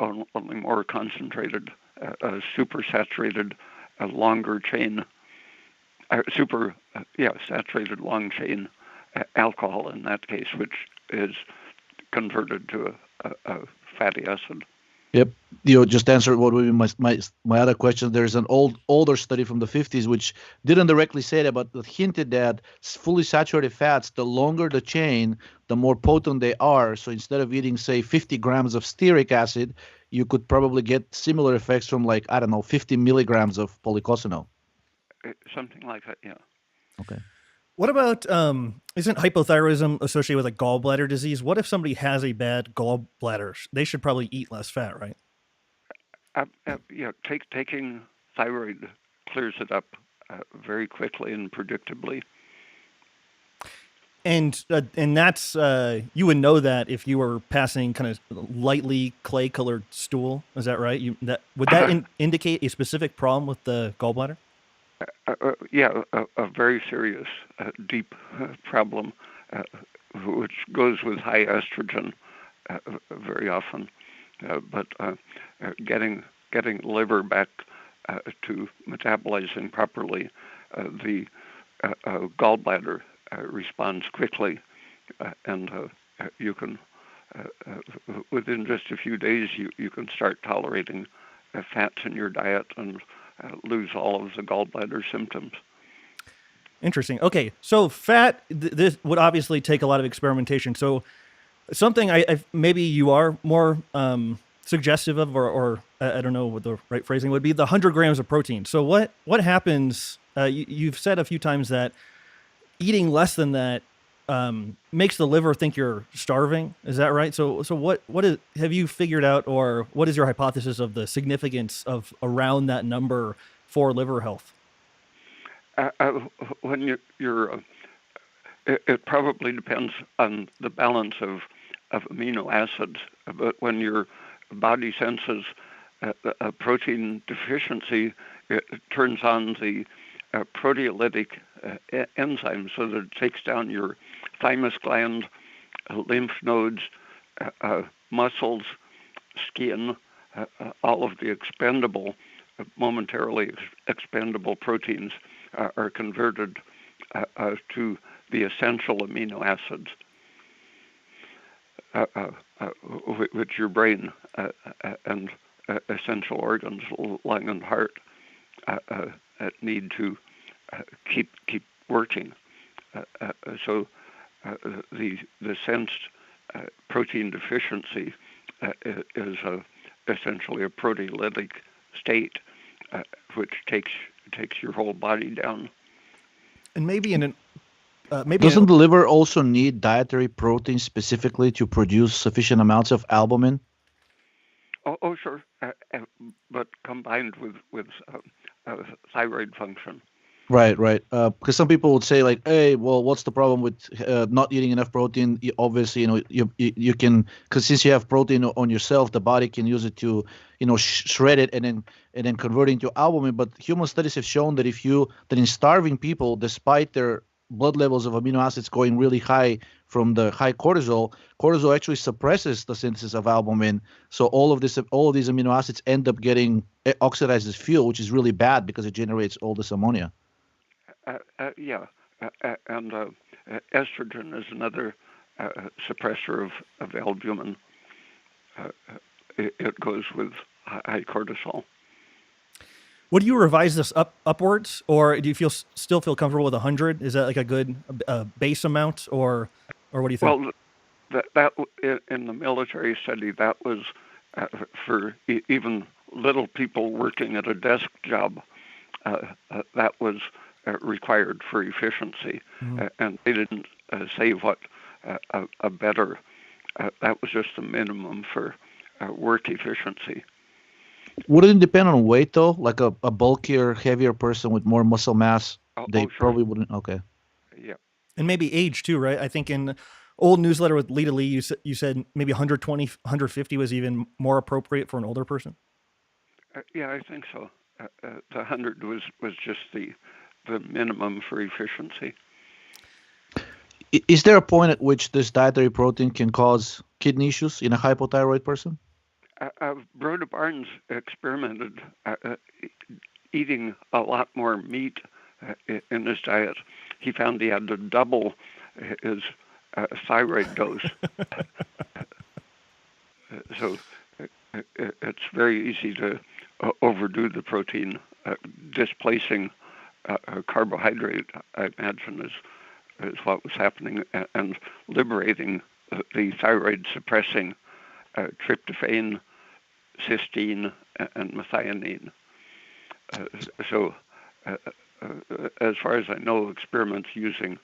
only more concentrated, supersaturated, longer chain, saturated long chain alcohol in that case, which is converted to a fatty acid.
Yep. Just answered what would be my other question. There's an older study from the 50s which didn't directly say that, but hinted that fully saturated fats, the longer the chain, the more potent they are. So instead of eating, say, 50 grams of stearic acid, you could probably get similar effects from 50 milligrams of polycosanol.
Something like that, yeah.
Okay.
What about, isn't hypothyroidism associated with gallbladder disease? What if somebody has a bad gallbladder? They should probably eat less fat, right?
Taking thyroid clears it up very quickly and predictably.
And that's, you would know that if you were passing kind of lightly clay-colored stool. Is that right? Would that indicate a specific problem with the gallbladder?
A very serious, deep problem, which goes with high estrogen very often. But getting the liver back to metabolizing properly, the gallbladder responds quickly, and you can, within just a few days, you can start tolerating fats in your diet and lose all of the gallbladder symptoms.
Interesting. Okay, so fat, this would obviously take a lot of experimentation. So something I maybe you are more suggestive of, or I don't know what the right phrasing would be, the 100 grams of protein. So what happens, you've said a few times that eating less than that makes the liver think you're starving. Is that right? So have you figured out, or what is your hypothesis of the significance of around that number for liver health?
When it probably depends on the balance of amino acids, but when your body senses a protein deficiency, it turns on the proteolytic enzyme so that it takes down your thymus gland, lymph nodes, muscles, skin, all of the expendable, momentarily expendable proteins are converted to the essential amino acids, which your brain and essential organs, lung and heart, need to keep working. So the sensed protein deficiency is essentially a proteolytic state, which takes your whole body down.
And maybe in an
Doesn't the liver also need dietary protein specifically to produce sufficient amounts of albumin?
Oh, sure, but combined with thyroid function.
Right. Because some people would say like, "Hey, well, what's the problem with not eating enough protein?" Obviously, you can, because since you have protein on yourself, the body can use it to, shred it and then convert it into albumin. But human studies have shown that that in starving people, despite their blood levels of amino acids going really high from the high cortisol actually suppresses the synthesis of albumin. So all of these amino acids end up getting oxidized as fuel, which is really bad because it generates all this ammonia.
Yeah, and estrogen is another suppressor of albumin. It goes with high cortisol.
Would you revise this upwards, or do you still feel comfortable with 100? Is that like a good base amount, or what do you think?
Well, that in the military study, that was for even little people working at a desk job. That was required for efficiency, and they didn't say what a better. That was just the minimum for work efficiency.
Wouldn't it depend on weight though? Like a bulkier, heavier person with more muscle mass, they
sure.
probably wouldn't. Okay.
Yeah.
And maybe age too, right? I think in old newsletter with Lita Lee, you said maybe 120, 150 was even more appropriate for an older person.
Yeah, I think so. The 100 was just the minimum for efficiency.
Is there a point at which this dietary protein can cause kidney issues in a hypothyroid person?
Broda Barnes experimented eating a lot more meat in his diet. He found he had to double his thyroid dose. So it's very easy to overdo the protein, displacing carbohydrate, I imagine, is what was happening, and liberating the thyroid-suppressing tryptophan, cysteine, and methionine. So as far as I know, experiments using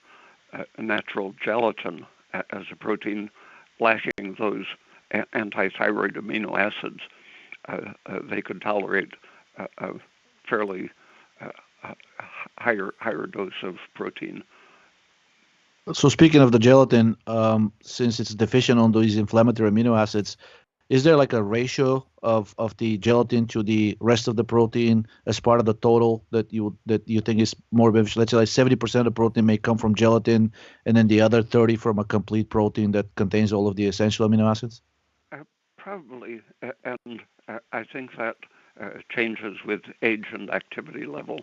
natural gelatin as a protein lacking those anti-thyroid amino acids, they could tolerate a fairly higher dose of protein.
So speaking of the gelatin, since it's deficient on these inflammatory amino acids, is there like a ratio of the gelatin to the rest of the protein as part of the total that you think is more beneficial? Let's say like 70% of protein may come from gelatin, and then the other 30 from a complete protein that contains all of the essential amino acids?
Probably, and I think that changes with age and activity level.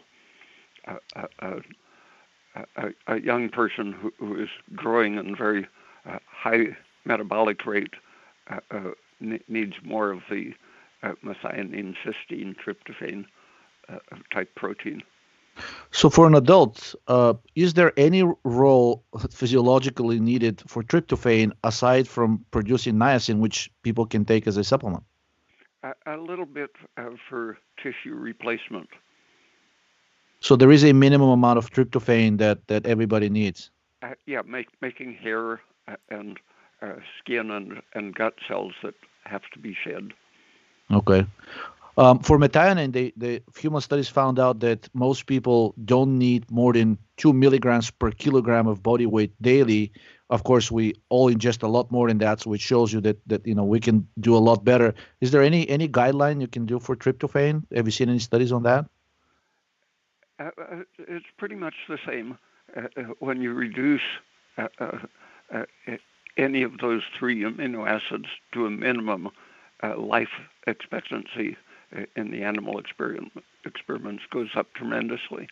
A young person who is growing in very high metabolic rate needs more of the methionine, cysteine, tryptophan type protein.
So for an adult, is there any role physiologically needed for tryptophan aside from producing niacin, which people can take as a supplement?
A little bit for tissue replacement.
So there is a minimum amount of tryptophan that everybody needs.
Yeah, making hair and skin and gut cells that have to be shed.
Okay. For methionine, the human studies found out that most people don't need more than 2 milligrams per kilogram of body weight daily. Of course, we all ingest a lot more than that, so it shows you that we can do a lot better. Is there any guideline you can do for tryptophan? Have you seen any studies on that?
It's pretty much the same. When you reduce any of those three amino acids to a minimum, life expectancy in the animal experiments goes up tremendously.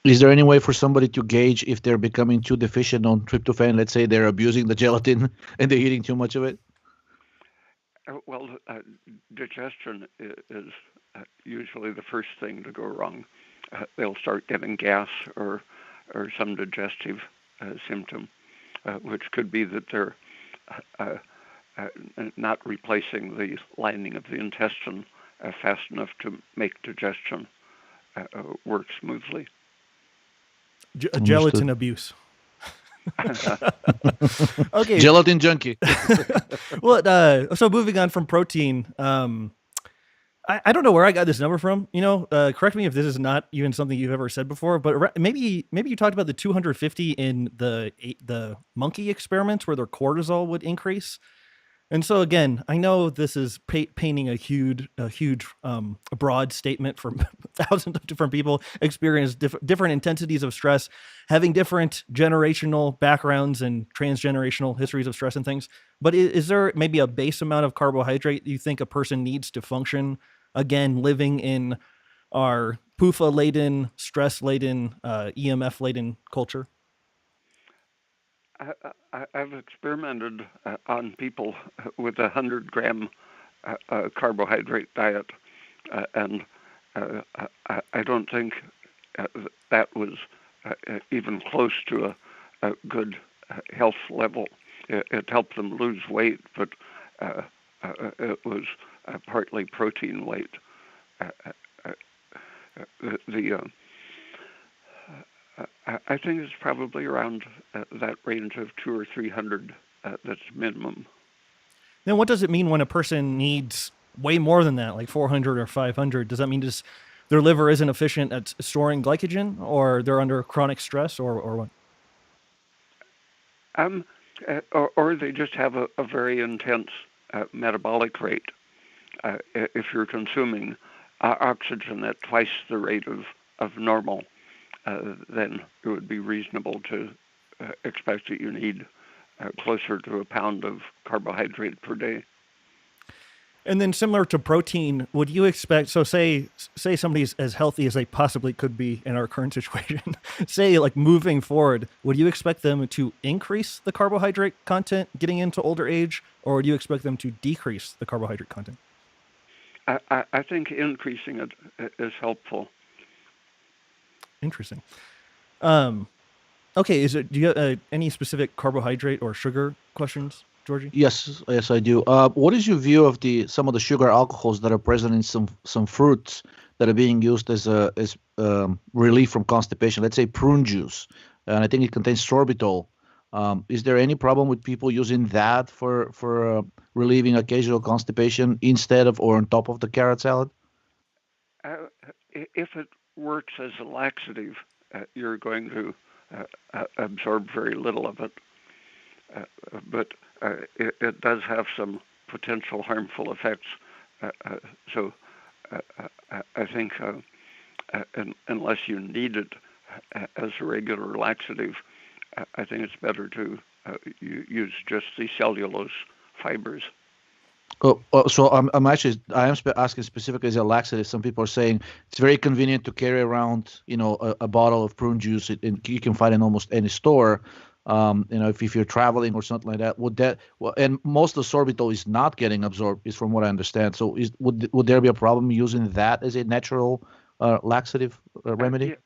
Is there any way for somebody to gauge if they're becoming too deficient on tryptophan? Let's say they're abusing the gelatin and they're eating too much of it.
Well, digestion is usually the first thing to go wrong. They'll start getting gas or some digestive symptom, which could be that they're not replacing the lining of the intestine fast enough to make digestion work smoothly.
Gelatin abuse. Okay.
Gelatin junkie.
Well, so moving on from protein, I don't know where I got this number from. Correct me if this is not even something you've ever said before, but maybe you talked about the 250 in the monkey experiments where their cortisol would increase. And so again, I know this is painting a huge, broad statement from thousands of different people experience different intensities of stress, having different generational backgrounds and transgenerational histories of stress and things. But is there maybe a base amount of carbohydrate you think a person needs to function, again, living in our PUFA-laden, stress-laden, EMF-laden culture?
I've experimented on people with 100-gram carbohydrate diet, and I don't think that was even close to a good health level. It helped them lose weight, but it was partly protein weight. I think it's probably around that range of 200 or 300. That's minimum.
Then what does it mean when a person needs way more than that, like 400 or 500? Does that mean just their liver isn't efficient at storing glycogen, or they're under chronic stress, or what?
Or they just have a very intense metabolic rate. If you're consuming oxygen at twice the rate of normal, then it would be reasonable to expect that you need closer to a pound of carbohydrate per day.
And then similar to protein, would you expect, so say somebody's as healthy as they possibly could be in our current situation, say like moving forward, would you expect them to increase the carbohydrate content getting into older age, or would you expect them to decrease the carbohydrate content?
I think increasing it is helpful.
Interesting. Okay, do you have any specific carbohydrate or sugar questions, Georgie?
Yes, I do. What is your view of some of the sugar alcohols that are present in some fruits that are being used as relief from constipation? Let's say prune juice, and I think it contains sorbitol. Is there any problem with people using that for relieving occasional constipation instead of or on top of the carrot salad?
If it works as a laxative, you're going to absorb very little of it. But it does have some potential harmful effects. So I think unless you need it as a regular laxative, I think it's better to use just the cellulose fibers.
So I am asking specifically as a laxative. Some people are saying it's very convenient to carry around, a bottle of prune juice. You can find it in almost any store. If you're traveling or something like that, and most of the sorbitol is not getting absorbed, is from what I understand. So would there be a problem using that as a natural laxative remedy?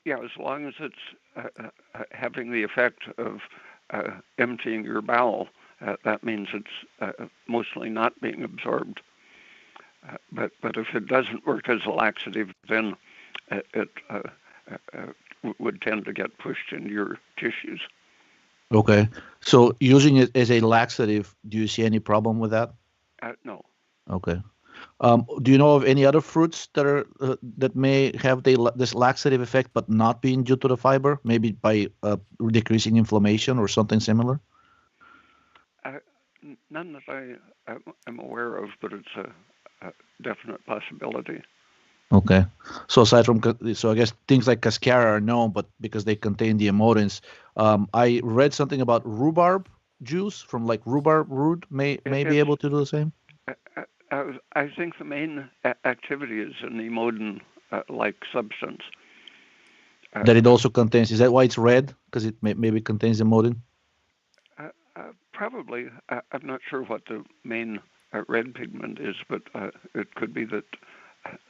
Yeah, as long as it's having the effect of emptying your bowel. That means it's mostly not being absorbed. But if it doesn't work as a laxative, then it would tend to get pushed into your tissues.
Okay. So using it as a laxative, do you see any problem with that?
No.
Okay. Do you know of any other fruits that may have this laxative effect, but not being due to the fiber, maybe by decreasing inflammation or something similar?
None that I am aware of, but it's a definite possibility.
Okay. So I guess things like cascara are known, but because they contain the amodins. I read something about rhubarb juice from like rhubarb root may be able to do the same.
I think the main activity is an emodin like substance.
That it also contains. Is that why it's red? Because it maybe contains imodin?
Probably. I'm not sure what the main red pigment is, but it could be that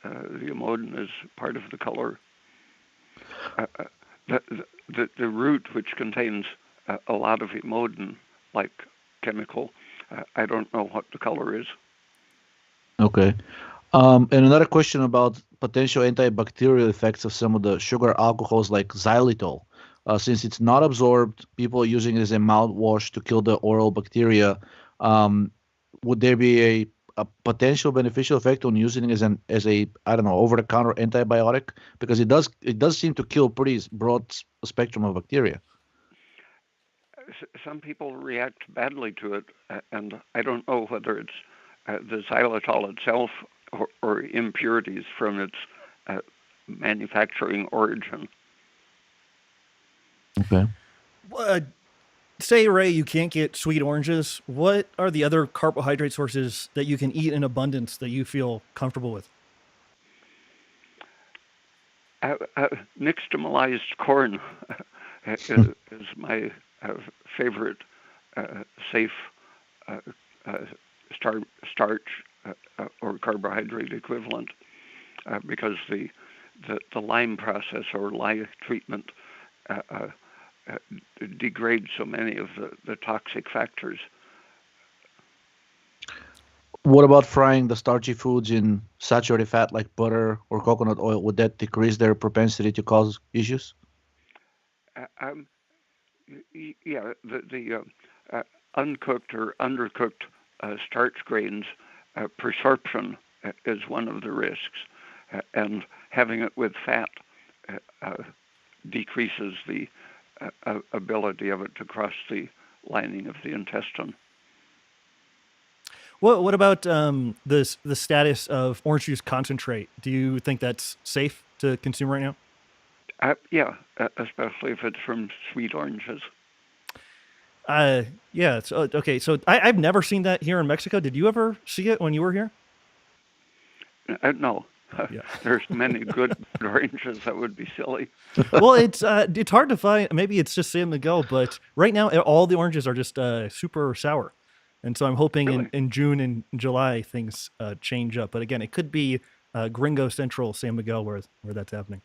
the imodin is part of the color. The root, which contains a lot of imodin, like chemical, I don't know what the color is.
Okay. And another question about potential antibacterial effects of some of the sugar alcohols like xylitol. Since it's not absorbed, people are using it as a mouthwash to kill the oral bacteria. Would there be a potential beneficial effect on using it as a I don't know, over-the-counter antibiotic? Because it does seem to kill pretty broad spectrum of bacteria.
Some people react badly to it, and I don't know whether it's the xylitol itself or impurities from its manufacturing origin.
Okay.
Say, Ray, you can't get sweet oranges. What are the other carbohydrate sources that you can eat in abundance that you feel comfortable with?
Nixtamalized corn is my favorite safe starch or carbohydrate equivalent, because the lime process or lye treatment degrades so many of the toxic factors.
What about frying the starchy foods in saturated fat like butter or coconut oil? Would that decrease their propensity to cause issues?
Yeah, the uncooked or undercooked starch grains, presorption is one of the risks, and having it with fat decreases the ability of it to cross the lining of the intestine.
What about the status of orange juice concentrate? Do you think that's safe to consume right now?
Yeah, especially if it's from sweet oranges.
Yeah. So, okay. So I've never seen that here in Mexico. Did you ever see it when you were here?
No.
Yeah.
There's many good oranges. That would be silly.
Well, it's hard to find. Maybe it's just San Miguel, but right now all the oranges are just super sour, and so I'm hoping
Really?
in June and July things change up. But again, it could be Gringo Central San Miguel where that's happening.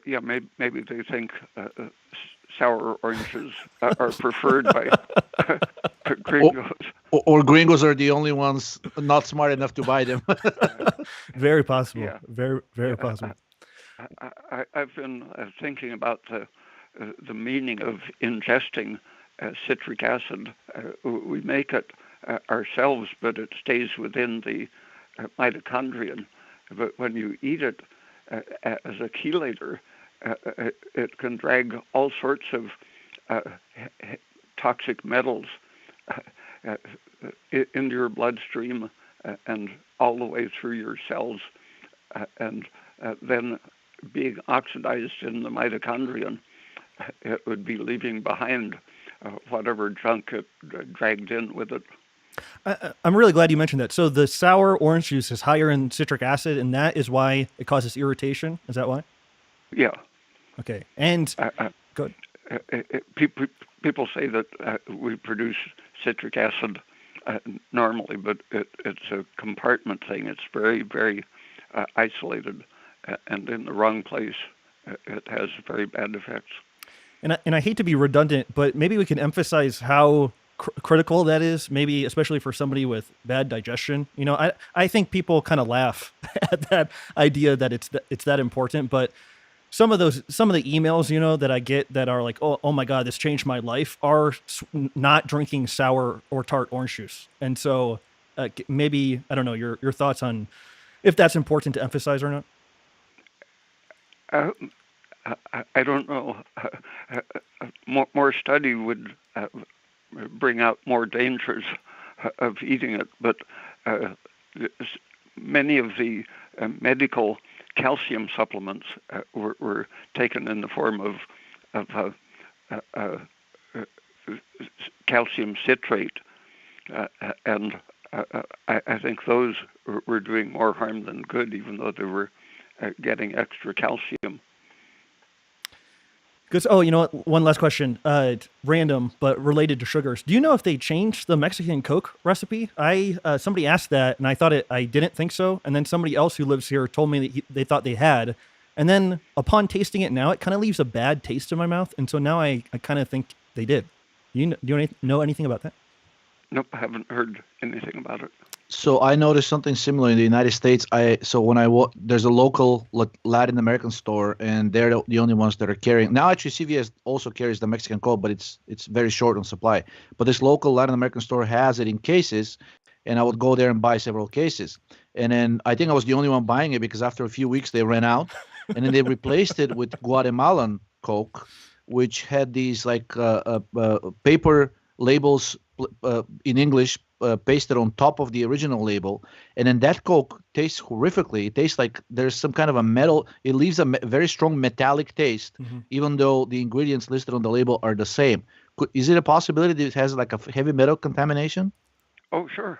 Yeah, maybe they think sour oranges are preferred by gringos.
Or gringos are the only ones not smart enough to buy them.
Very possible.
Yeah.
Very possible.
I've been thinking about the meaning of ingesting citric acid. We make it ourselves, but it stays within the mitochondrion. But when you eat it as a chelator, it can drag all sorts of toxic metals into your bloodstream and all the way through your cells, and then being oxidized in the mitochondrion, it would be leaving behind whatever junk it dragged in with it.
I'm really glad you mentioned that. So the sour orange juice is higher in citric acid, and that is why it causes irritation. Is that why?
Yeah.
Okay. And good.
People say that we produce citric acid normally, but it's a compartment thing. It's very, very isolated, and in the wrong place, it has very bad effects.
And I hate to be redundant, but maybe we can emphasize how critical that is, maybe especially for somebody with bad digestion. You know, I think people kind of laugh at that idea that it's that important, but some of the emails, you know, that I get that are like, oh my God, this changed my life, are not drinking sour or tart orange juice. And so maybe, I don't know, your thoughts on if that's important to emphasize or not.
I don't know. More study would bring out more dangers of eating it, but many of the medical calcium supplements were taken in the form of calcium citrate, and I think those were doing more harm than good, even though they were getting extra calcium.
Good. Oh, you know what? One last question. Random, but related to sugars. Do you know if they changed the Mexican Coke recipe? Somebody asked that, and I didn't think so. And then somebody else who lives here told me that they thought they had. And then upon tasting it now, it kind of leaves a bad taste in my mouth. And so now I kind of think they did. Do you know anything about that?
Nope, I haven't heard anything about it.
So I noticed something similar in the United States. There's a local Latin American store, and they're the only ones that are carrying. Now, actually, CVS also carries the Mexican Coke, but it's very short on supply. But this local Latin American store has it in cases, and I would go there and buy several cases. And then I think I was the only one buying it because after a few weeks they ran out, and then they replaced it with Guatemalan Coke, which had these paper labels in English pasted on top of the original label, and then that Coke tastes horrifically. It tastes like there's some kind of a metal. It leaves a very strong metallic taste, even though the ingredients listed on the label are the same. Is it a possibility that it has like a heavy metal contamination?
Oh, sure.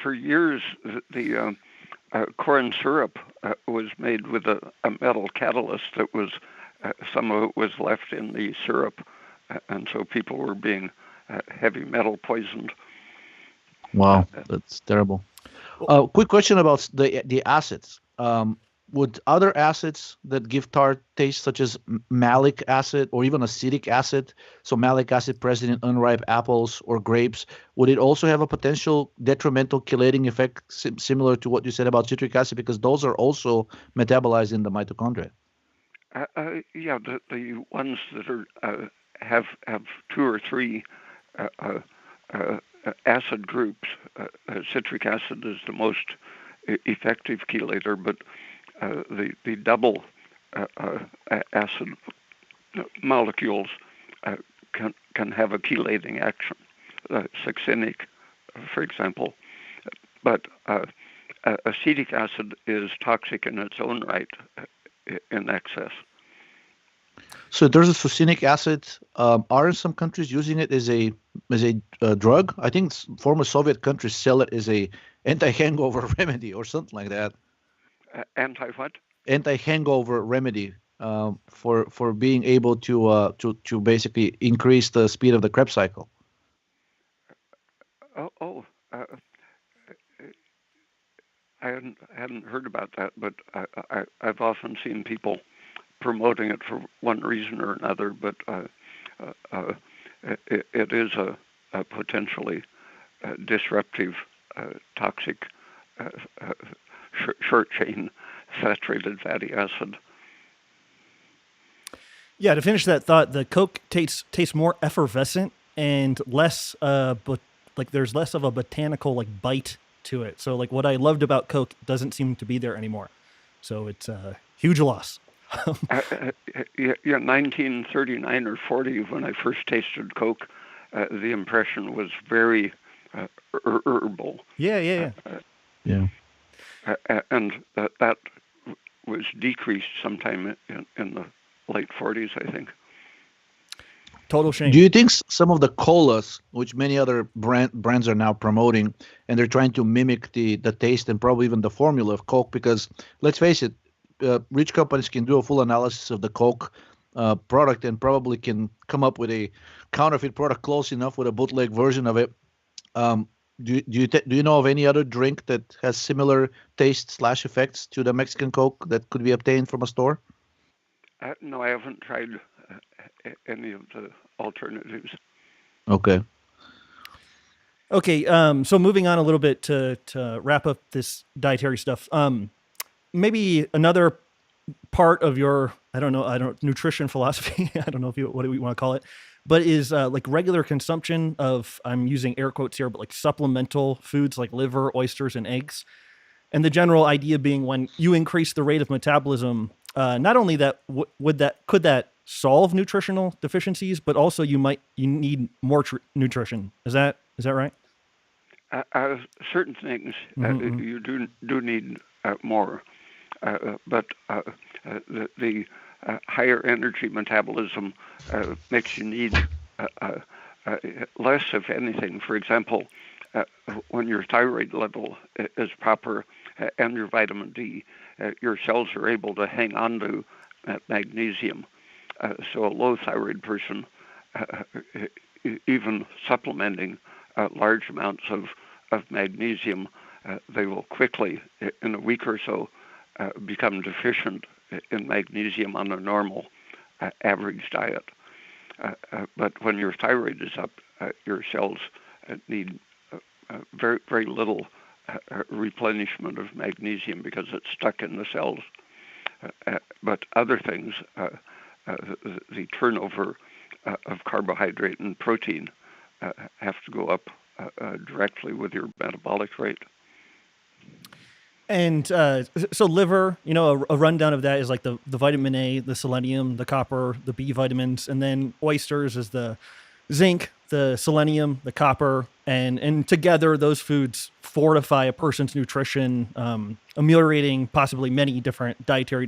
For years, the corn syrup was made with a metal catalyst that was some of it was left in the syrup, and so people were being heavy metal poisoned.
Wow, that's terrible. Quick question about the acids. Would other acids that give tart taste, such as malic acid or even acetic acid, so malic acid present in unripe apples or grapes, would it also have a potential detrimental chelating effect similar to what you said about citric acid, because those are also metabolized in the mitochondria?
Yeah, the ones that are have two or three acid groups. Citric acid is the most effective chelator, but the double acid molecules can have a chelating action, succinic, for example. But acetic acid is toxic in its own right in excess.
So there's a succinic acid. Are some countries using it as a drug? I think former Soviet countries sell it as a anti-hangover remedy or something like that.
Anti what?
Anti-hangover remedy for being able to basically increase the speed of the Krebs cycle.
I hadn't heard about that, but I've often seen people promoting it for one reason or another, but it is a potentially disruptive, toxic, short-chain saturated fatty acid.
Yeah, to finish that thought, the Coke tastes more effervescent and less, there's less of a botanical bite to it. So what I loved about Coke doesn't seem to be there anymore. So it's a huge loss.
1939 or 40, when I first tasted Coke, the impression was very herbal.
Yeah.
And that was decreased sometime in the late 40s, I think.
Total shame.
Do you think some of the colas, which many other brands are now promoting, and they're trying to mimic the taste and probably even the formula of Coke, because let's face it, rich companies can do a full analysis of the Coke product and probably can come up with a counterfeit product close enough with a bootleg version of it. Do you know of any other drink that has similar taste/effects to the Mexican Coke that could be obtained from a store?
No, I haven't tried any of the alternatives.
Okay.
So moving on a little bit to wrap up this dietary stuff. Maybe another part of your, nutrition philosophy, I don't know what do we want to call it, but is regular consumption of, I'm using air quotes here, but supplemental foods like liver, oysters, and eggs. And the general idea being when you increase the rate of metabolism, not only that, could that solve nutritional deficiencies, but also you need more nutrition. Is that right?
Certain things you do need more. But the higher energy metabolism makes you need less, if anything. For example, when your thyroid level is proper and your vitamin D, your cells are able to hang on to magnesium. So a low thyroid person, even supplementing large amounts of magnesium, they will quickly, in a week or so, become deficient in magnesium on a normal average diet. But when your thyroid is up, your cells need very, very little replenishment of magnesium because it's stuck in the cells. But other things, the turnover of carbohydrate and protein have to go up directly with your metabolic rate.
And so liver, a rundown of that is like the vitamin A, the selenium, the copper, the B vitamins, and then oysters is the zinc, the selenium, the copper, and together those foods fortify a person's nutrition, ameliorating possibly many different dietary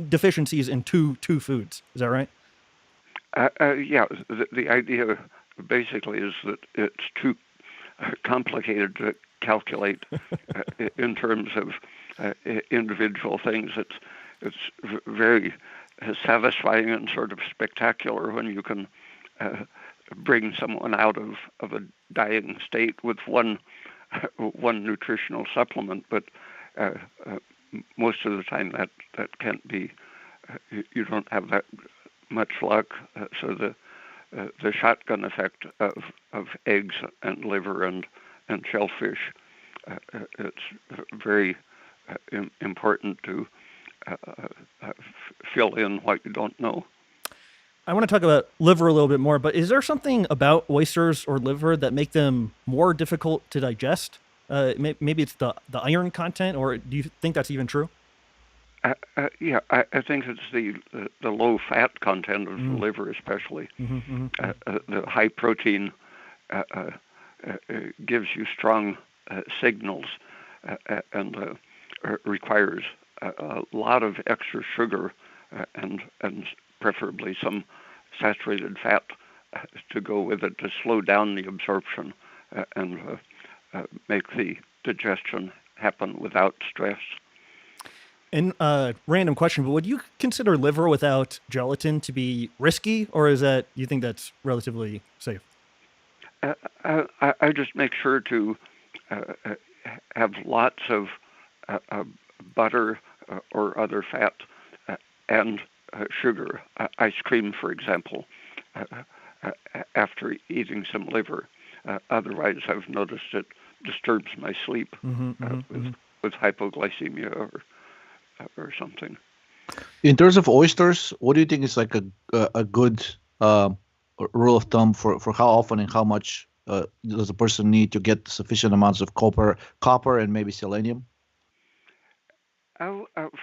deficiencies in two foods. Is that right?
Yeah, the idea basically is that it's too complicated to calculate in terms of individual things. It's very satisfying and sort of spectacular when you can bring someone out of a dying state with one nutritional supplement, but most of the time that can't be. You don't have that much luck. So the shotgun effect of eggs and liver and shellfish, it's very important to fill in what you don't know.
I want to talk about liver a little bit more, but is there something about oysters or liver that make them more difficult to digest? Maybe it's the iron content, or do you think that's even true?
Yeah, I think it's the low fat content of the liver, especially. The high protein gives you strong signals and requires a lot of extra sugar and preferably some saturated fat to go with it to slow down the absorption and make the digestion happen without stress.
And random question, but would you consider liver without gelatin to be risky, or you think that's relatively safe?
I just make sure to have lots of butter or other fat and sugar. Ice cream, for example, after eating some liver. Otherwise, I've noticed it disturbs my sleep with hypoglycemia or something.
In terms of oysters, what do you think is like a good rule of thumb for how often and how much does a person need to get sufficient amounts of copper and maybe selenium?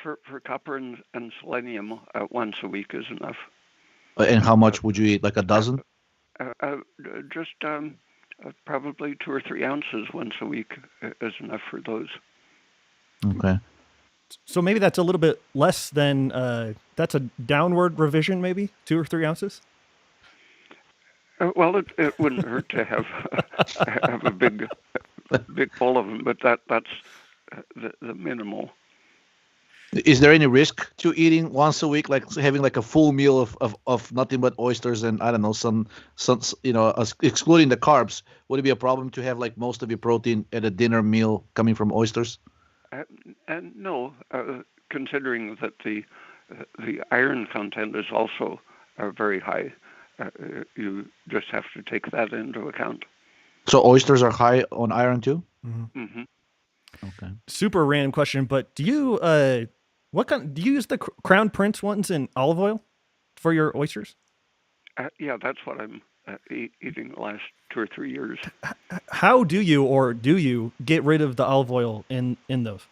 For copper and selenium, once a week is enough.
And how much would you eat? Like a dozen?
Just probably 2 or 3 ounces once a week is enough for those.
Okay.
So maybe that's a little bit less than, that's a downward revision, maybe 2 or 3 ounces?
Well, it wouldn't hurt to have a big bowl of them, but that's the minimal.
Is there any risk to eating once a week, like having like a full meal of nothing but oysters and I don't know some excluding the carbs? Would it be a problem to have like most of your protein at a dinner meal coming from oysters?
And no, considering that the iron content is also very high, you just have to take that into account.
So oysters are high on iron too?
Mm-hmm.
Okay.
Super random question, but do you do you use the Crown Prince ones in olive oil for your oysters?
Yeah, that's what I'm eating the last 2 or 3 years.
How do you get rid of the olive oil in those?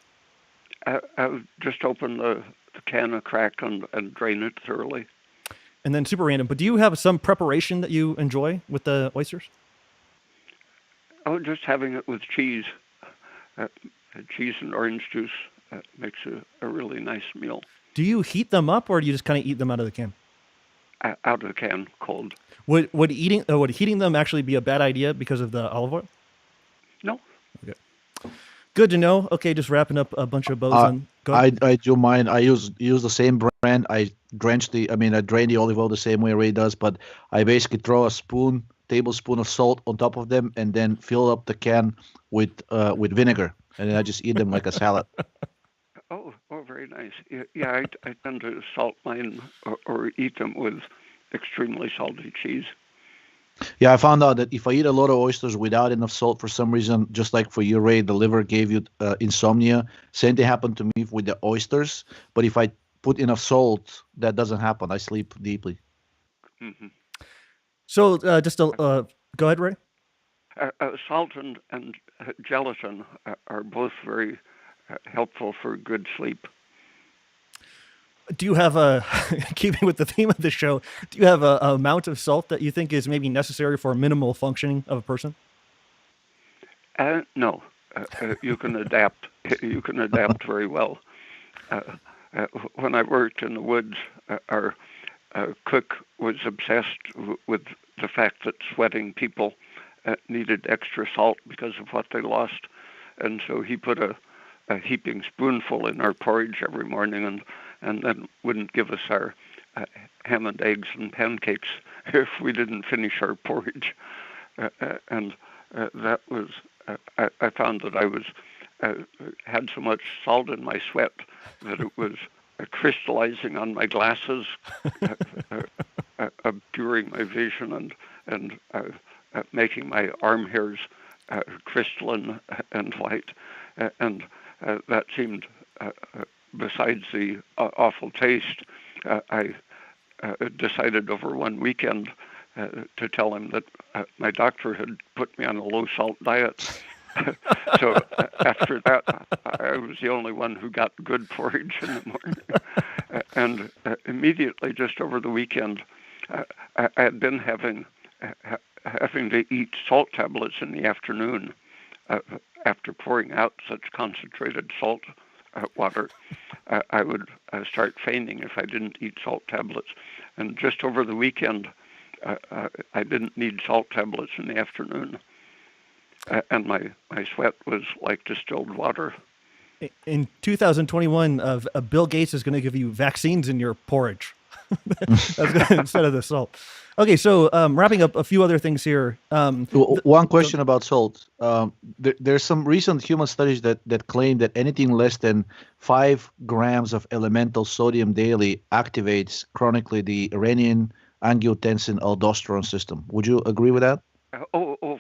I just open the can a crack and drain it thoroughly.
And then super random, but do you have some preparation that you enjoy with the oysters?
Oh, just having it with cheese. Cheese and orange juice makes a really nice meal.
Do you heat them up, or do you just kind of eat them out of the can?
Out of the can, cold.
Would heating them actually be a bad idea because of the olive oil?
No.
Okay. Good to know. Okay, just wrapping up a bunch of bows
Uh,
on. Go ahead.
I do mine. I use the same brand. I I drain the olive oil the same way Ray does, but I basically throw a tablespoon of salt on top of them, and then fill up the can with vinegar, and then I just eat them like a salad.
Oh, very nice. Yeah, I tend to salt mine or eat them with extremely salty cheese.
Yeah, I found out that if I eat a lot of oysters without enough salt for some reason, just like for you, Ray, the liver gave you insomnia. Same thing happened to me with the oysters. But if I put enough salt, that doesn't happen. I sleep deeply.
Hmm.
So just a go ahead, Ray.
Salt and gelatin are both very helpful for good sleep.
Do you have a keeping with the theme of the show? Do you have a amount of salt that you think is maybe necessary for minimal functioning of a person?
No, you can adapt. You can adapt very well. When I worked in the woods, our cook was obsessed with the fact that sweating people needed extra salt because of what they lost, and so he put a heaping spoonful in our porridge every morning, and then wouldn't give us our ham and eggs and pancakes if we didn't finish our porridge. And that was, I found that I was had so much salt in my sweat that it was crystallizing on my glasses, obscuring my vision, and making my arm hairs crystalline and white. And that seemed, besides the awful taste, I decided over one weekend to tell him that my doctor had put me on a low-salt diet. So after that, I was the only one who got good porridge in the morning. And immediately, just over the weekend, I had been having to eat salt tablets in the afternoon after pouring out such concentrated salt water. I would start fainting if I didn't eat salt tablets. And just over the weekend, I didn't need salt tablets in the afternoon. And my sweat was like distilled water.
In 2021, Bill Gates is going to give you vaccines in your porridge. Instead of the salt. Okay, so wrapping up a few other things here.
One question about salt. There's some recent human studies that claim that anything less than 5 grams of elemental sodium daily activates chronically the renin, angiotensin, aldosterone system. Would you agree with that?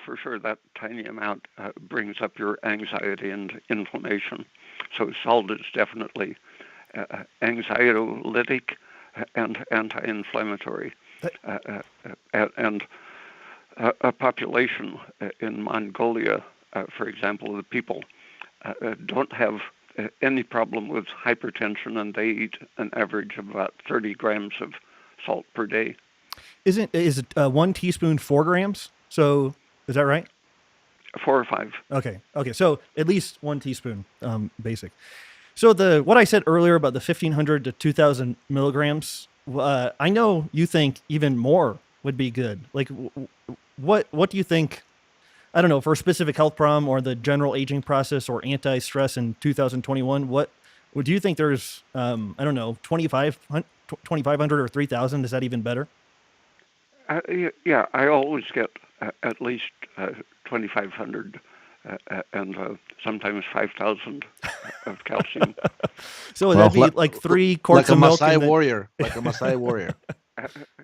For sure. That tiny amount brings up your anxiety and inflammation. So salt is definitely anxiolytic and anti-inflammatory. And a population in Mongolia, for example, the people don't have any problem with hypertension, and they eat an average of about 30 grams of salt per day.
Is it 1 teaspoon 4 grams? So is that right?
4 or 5.
Okay. So at least 1 teaspoon, basic. So what I said earlier about the 1,500 to 2,000 milligrams, I know you think even more would be good. Like, what do you think? I don't know, for a specific health problem or the general aging process or anti-stress in 2021. What would you think? There's I don't know, 2,500 or 3,000. Is that even better?
Yeah, I always get at least 2,500 and sometimes 5,000 of calcium.
So would that be like 3 quarts of milk?
Like a Maasai warrior.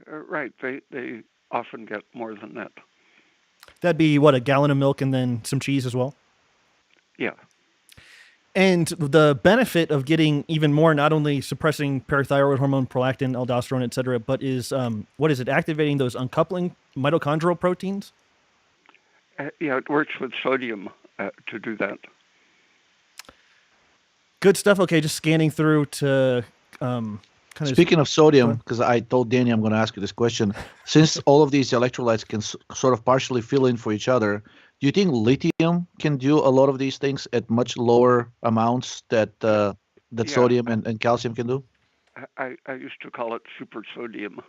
Right. They often get more than that.
That'd be what, a gallon of milk and then some cheese as well?
Yeah.
And the benefit of getting even more, not only suppressing parathyroid hormone, prolactin, aldosterone, et cetera, but is, what is it, activating those uncoupling mitochondrial proteins?
Yeah, it works with sodium to do that.
Good stuff. Okay, just scanning through to kind of...
Speaking of sodium, because I told Danny I'm going to ask you this question, since all of these electrolytes can sort of partially fill in for each other, do you think lithium can do a lot of these things at much lower amounts that sodium and calcium can do?
I used to call it super sodium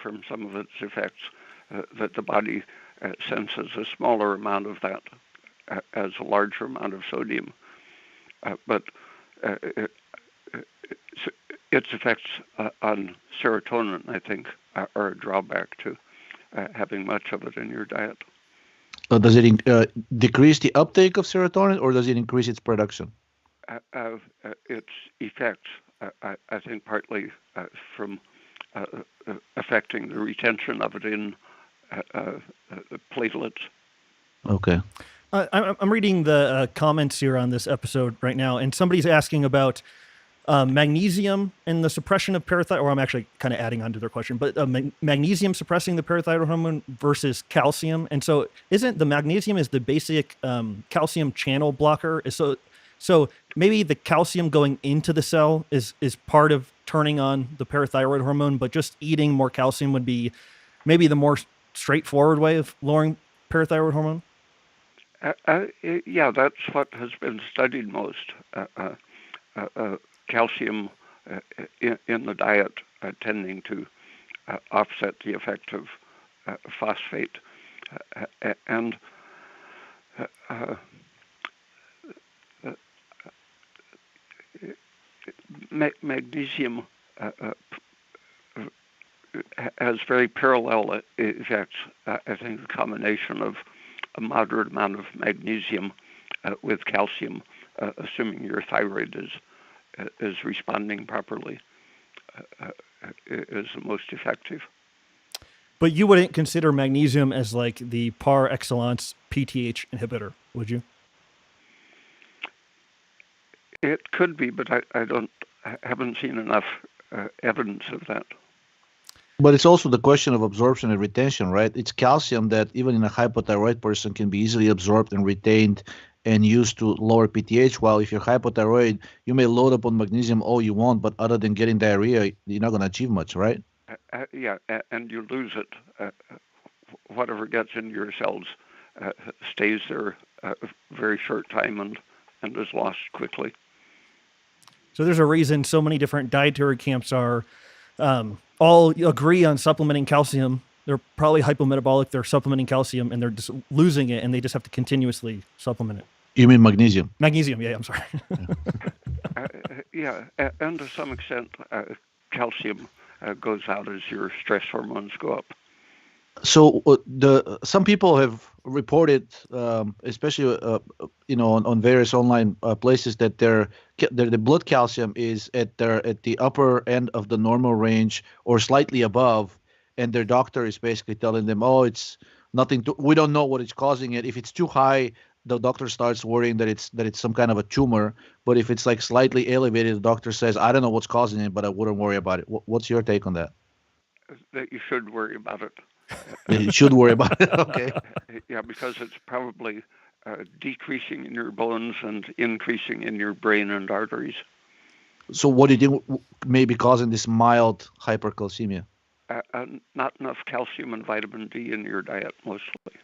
from some of its effects, that the body senses a smaller amount of that as a larger amount of sodium. but its effects on serotonin, I think, are a drawback to having much of it in your diet.
Does it decrease the uptake of serotonin, or does it increase its production?
Its effects, I think, partly from affecting the retention of it in platelets.
Okay.
I'm reading the comments here on this episode right now, and somebody's asking about magnesium and the suppression of parathyroid, or I'm actually kind of adding on to their question, but magnesium suppressing the parathyroid hormone versus calcium. And so isn't the magnesium is the basic calcium channel blocker? So maybe the calcium going into the cell is part of turning on the parathyroid hormone, but just eating more calcium would be maybe the more straightforward way of lowering parathyroid hormone?
Yeah, that's what has been studied most. Calcium in the diet tending to offset the effect of phosphate. And magnesium has very parallel effects. I think the combination of a moderate amount of magnesium with calcium, assuming your thyroid is responding properly, is the most effective.
But you wouldn't consider magnesium as like the par excellence PTH inhibitor, would you?
It could be, but I haven't seen enough evidence of that.
But it's also the question of absorption and retention, right? It's calcium that even in a hypothyroid person can be easily absorbed and retained and used to lower PTH. While if you're hypothyroid, you may load up on magnesium all you want, but other than getting diarrhea, you're not going to achieve much, right?
Yeah, and you lose it. Whatever gets into your cells stays there a very short time and is lost quickly.
So there's a reason so many different dietary camps are all agree on supplementing calcium. They're probably hypometabolic, they're supplementing calcium, and they're just losing it, and they just have to continuously supplement it.
You mean magnesium?
Magnesium, yeah, I'm sorry.
Yeah, and to some extent, calcium goes out as your stress hormones go up.
So some people have reported, especially on various online places, that the blood calcium is at the upper end of the normal range or slightly above, and their doctor is basically telling them, "Oh, it's nothing. We don't know what is causing it. If it's too high, the doctor starts worrying that it's some kind of a tumor. But if it's like slightly elevated, the doctor says, I don't know what's causing it, but I wouldn't worry about it." What's your take on that?
That you should worry about it.
You should worry about it. Okay.
Yeah, because it's probably decreasing in your bones and increasing in your brain and arteries.
So what do you think may be causing this mild hypercalcemia?
Not enough calcium and vitamin D in your diet, mostly.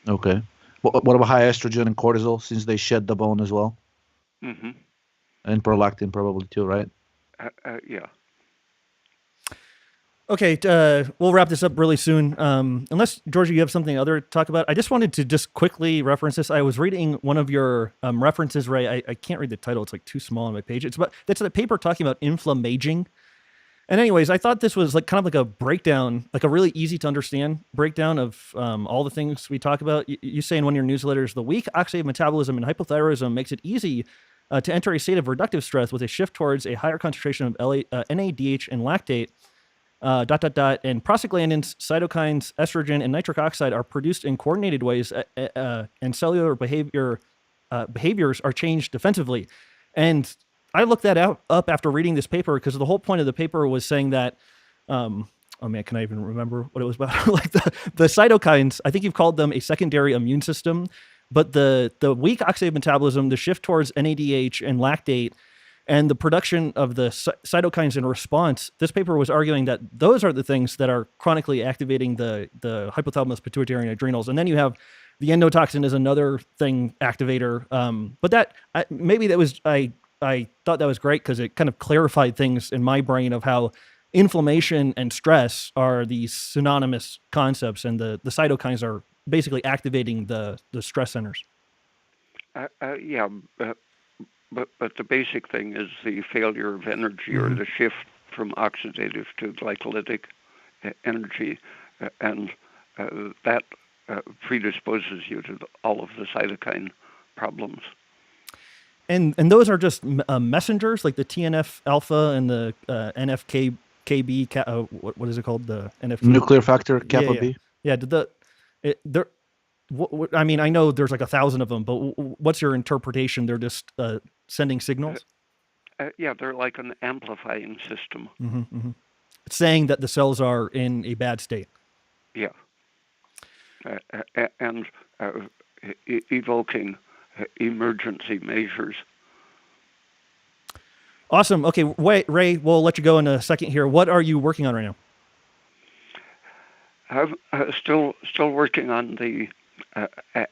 Okay. What about high estrogen and cortisol, since they shed the bone as well?
Mm-hmm.
And prolactin probably too, right?
Yeah.
Okay, we'll wrap this up really soon. Unless, Georgia, you have something other to talk about. I just wanted to just quickly reference this. I was reading one of your references, Ray. I can't read the title. It's like too small on my page. That's a paper talking about inflammaging. And anyways, I thought this was like kind of like a breakdown, like a really easy to understand breakdown of all the things we talk about. You say in one of your newsletters, the weak oxidative metabolism and hypothyroidism makes it easy to enter a state of reductive stress with a shift towards a higher concentration of NADH and lactate. And prostaglandins, cytokines, estrogen, and nitric oxide are produced in coordinated ways, and cellular behaviors are changed defensively. And I looked that up after reading this paper because the whole point of the paper was saying that, oh man, can I even remember what it was about? Like the cytokines, I think you've called them a secondary immune system, but the weak oxidative metabolism, the shift towards NADH and lactate, and the production of the cytokines in response, this paper was arguing that those are the things that are chronically activating the hypothalamus, pituitary, and adrenals. And then you have the endotoxin as another thing activator. But that maybe that was I thought that was great because it kind of clarified things in my brain of how inflammation and stress are these synonymous concepts, and the cytokines are basically activating the stress centers.
but the basic thing is the failure of energy or the shift from oxidative to glycolytic energy, and that predisposes you to all of the cytokine problems.
And those are just messengers, like the TNF alpha and the NFKB. What is it called? The NFK
nuclear factor kappa B.
Yeah. I mean, I know there's like 1,000 of them, but what's your interpretation? They're just sending signals.
Yeah, they're like an amplifying system.
It's saying that the cells are in a bad state.
Yeah, and evoking emergency measures.
Awesome. Okay, wait, Ray, we'll let you go in a second here. What are you working on right now?
I'm still working on the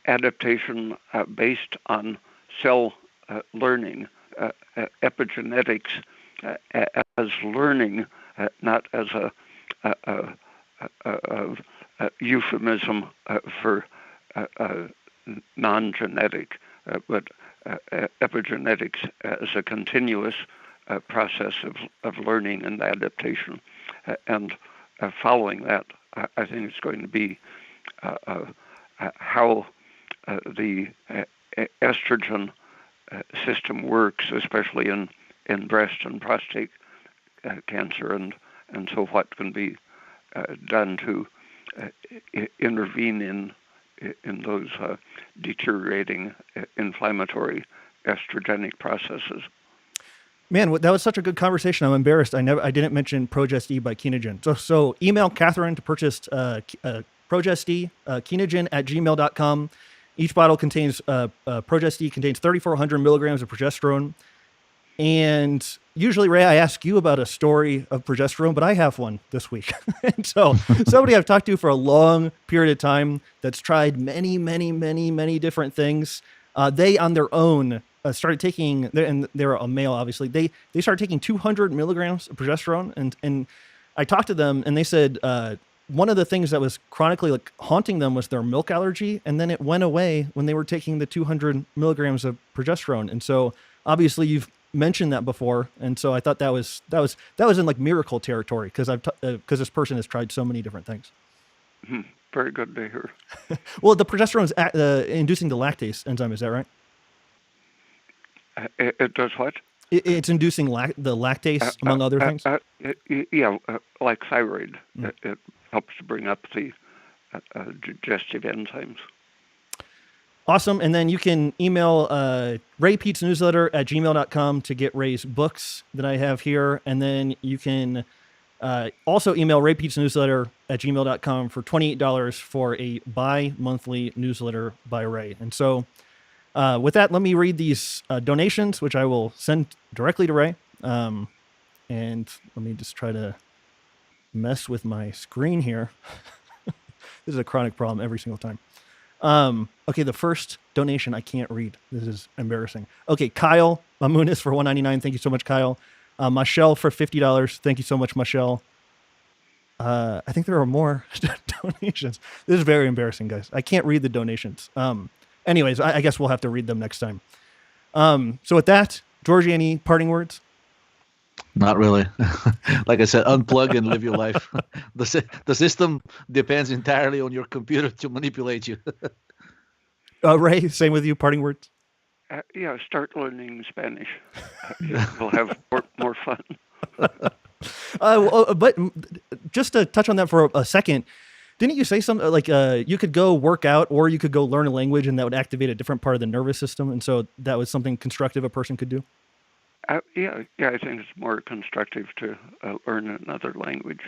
adaptation based on cell learning, epigenetics as learning, not as a euphemism for non-genetic, but epigenetics as a continuous process of learning and adaptation. And following that, I think it's going to be how the estrogen system works, especially in breast and prostate cancer, and so what can be done to intervene in those deteriorating inflammatory estrogenic processes.
Man, that was such a good conversation. I'm embarrassed. I didn't mention Progest-E by Kenogen. So email Catherine to purchase Progest-E, Kenogen@gmail.com. Each bottle contains Progest-E contains 3,400 milligrams of progesterone. And usually, Ray, I ask you about a story of progesterone, but I have one this week. And so somebody I've talked to for a long period of time that's tried many, many, many, many different things. They on their own started taking, and they're a male, obviously. They started taking 200 milligrams of progesterone, and I talked to them, and they said one of the things that was chronically like haunting them was their milk allergy, and then it went away when they were taking the 200 milligrams of progesterone. And so obviously you've mentioned that before, and so I thought that was in like miracle territory because this person has tried so many different things.
Very good to hear.
Well, the progesterone is inducing the lactase enzyme, is that right?
It does what?
It's inducing the lactase, among other things?
Yeah, like thyroid. It helps to bring up the digestive enzymes.
Awesome. And then you can email Ray Peat's newsletter at gmail.com to get Ray's books that I have here. And then you can also email Ray Peat's newsletter at gmail.com for $28 for a bi-monthly newsletter by Ray. And so with that, let me read these donations, which I will send directly to Ray. And let me just try to mess with my screen here. This is a chronic problem every single time. Okay, the first donation I can't read. This is embarrassing. Okay, Kyle Mamunis for $1.99. Thank you so much, Kyle. Michelle for $50. Thank you so much, Michelle. I think there are more donations. This is very embarrassing, guys. I can't read the donations. Anyways, I guess we'll have to read them next time. So with that, Georgie, any parting words?
Not really. Like I said, unplug and live your life. The system depends entirely on your computer to manipulate you.
Ray, same with you, parting words?
Yeah, start learning Spanish. We'll have more fun.
But just to touch on that for a second, didn't you say something like you could go work out or you could go learn a language and that would activate a different part of the nervous system? And so that was something constructive a person could do?
Yeah, I think it's more constructive to learn another language.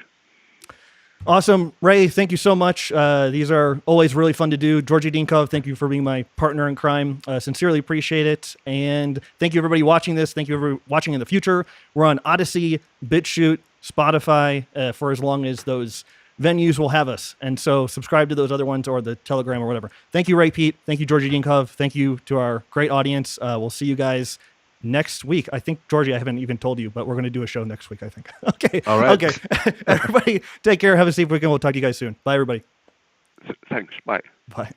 Awesome. Ray, thank you so much. These are always really fun to do. Georgie Dinkov, thank you for being my partner in crime. Sincerely appreciate it. And thank you, everybody watching this. Thank you, everybody watching in the future. We're on Odyssey, BitChute, Spotify, for as long as those venues will have us. And so subscribe to those other ones or the Telegram or whatever. Thank you, Ray Peat. Thank you, Georgie Dinkov. Thank you to our great audience. We'll see you guys next week. I think, Georgie, I haven't even told you, but we're going to do a show next week, I think. Okay.
All right.
Okay. Everybody, take care. Have a safe weekend. We'll talk to you guys soon. Bye, everybody.
Thanks. Bye.
Bye.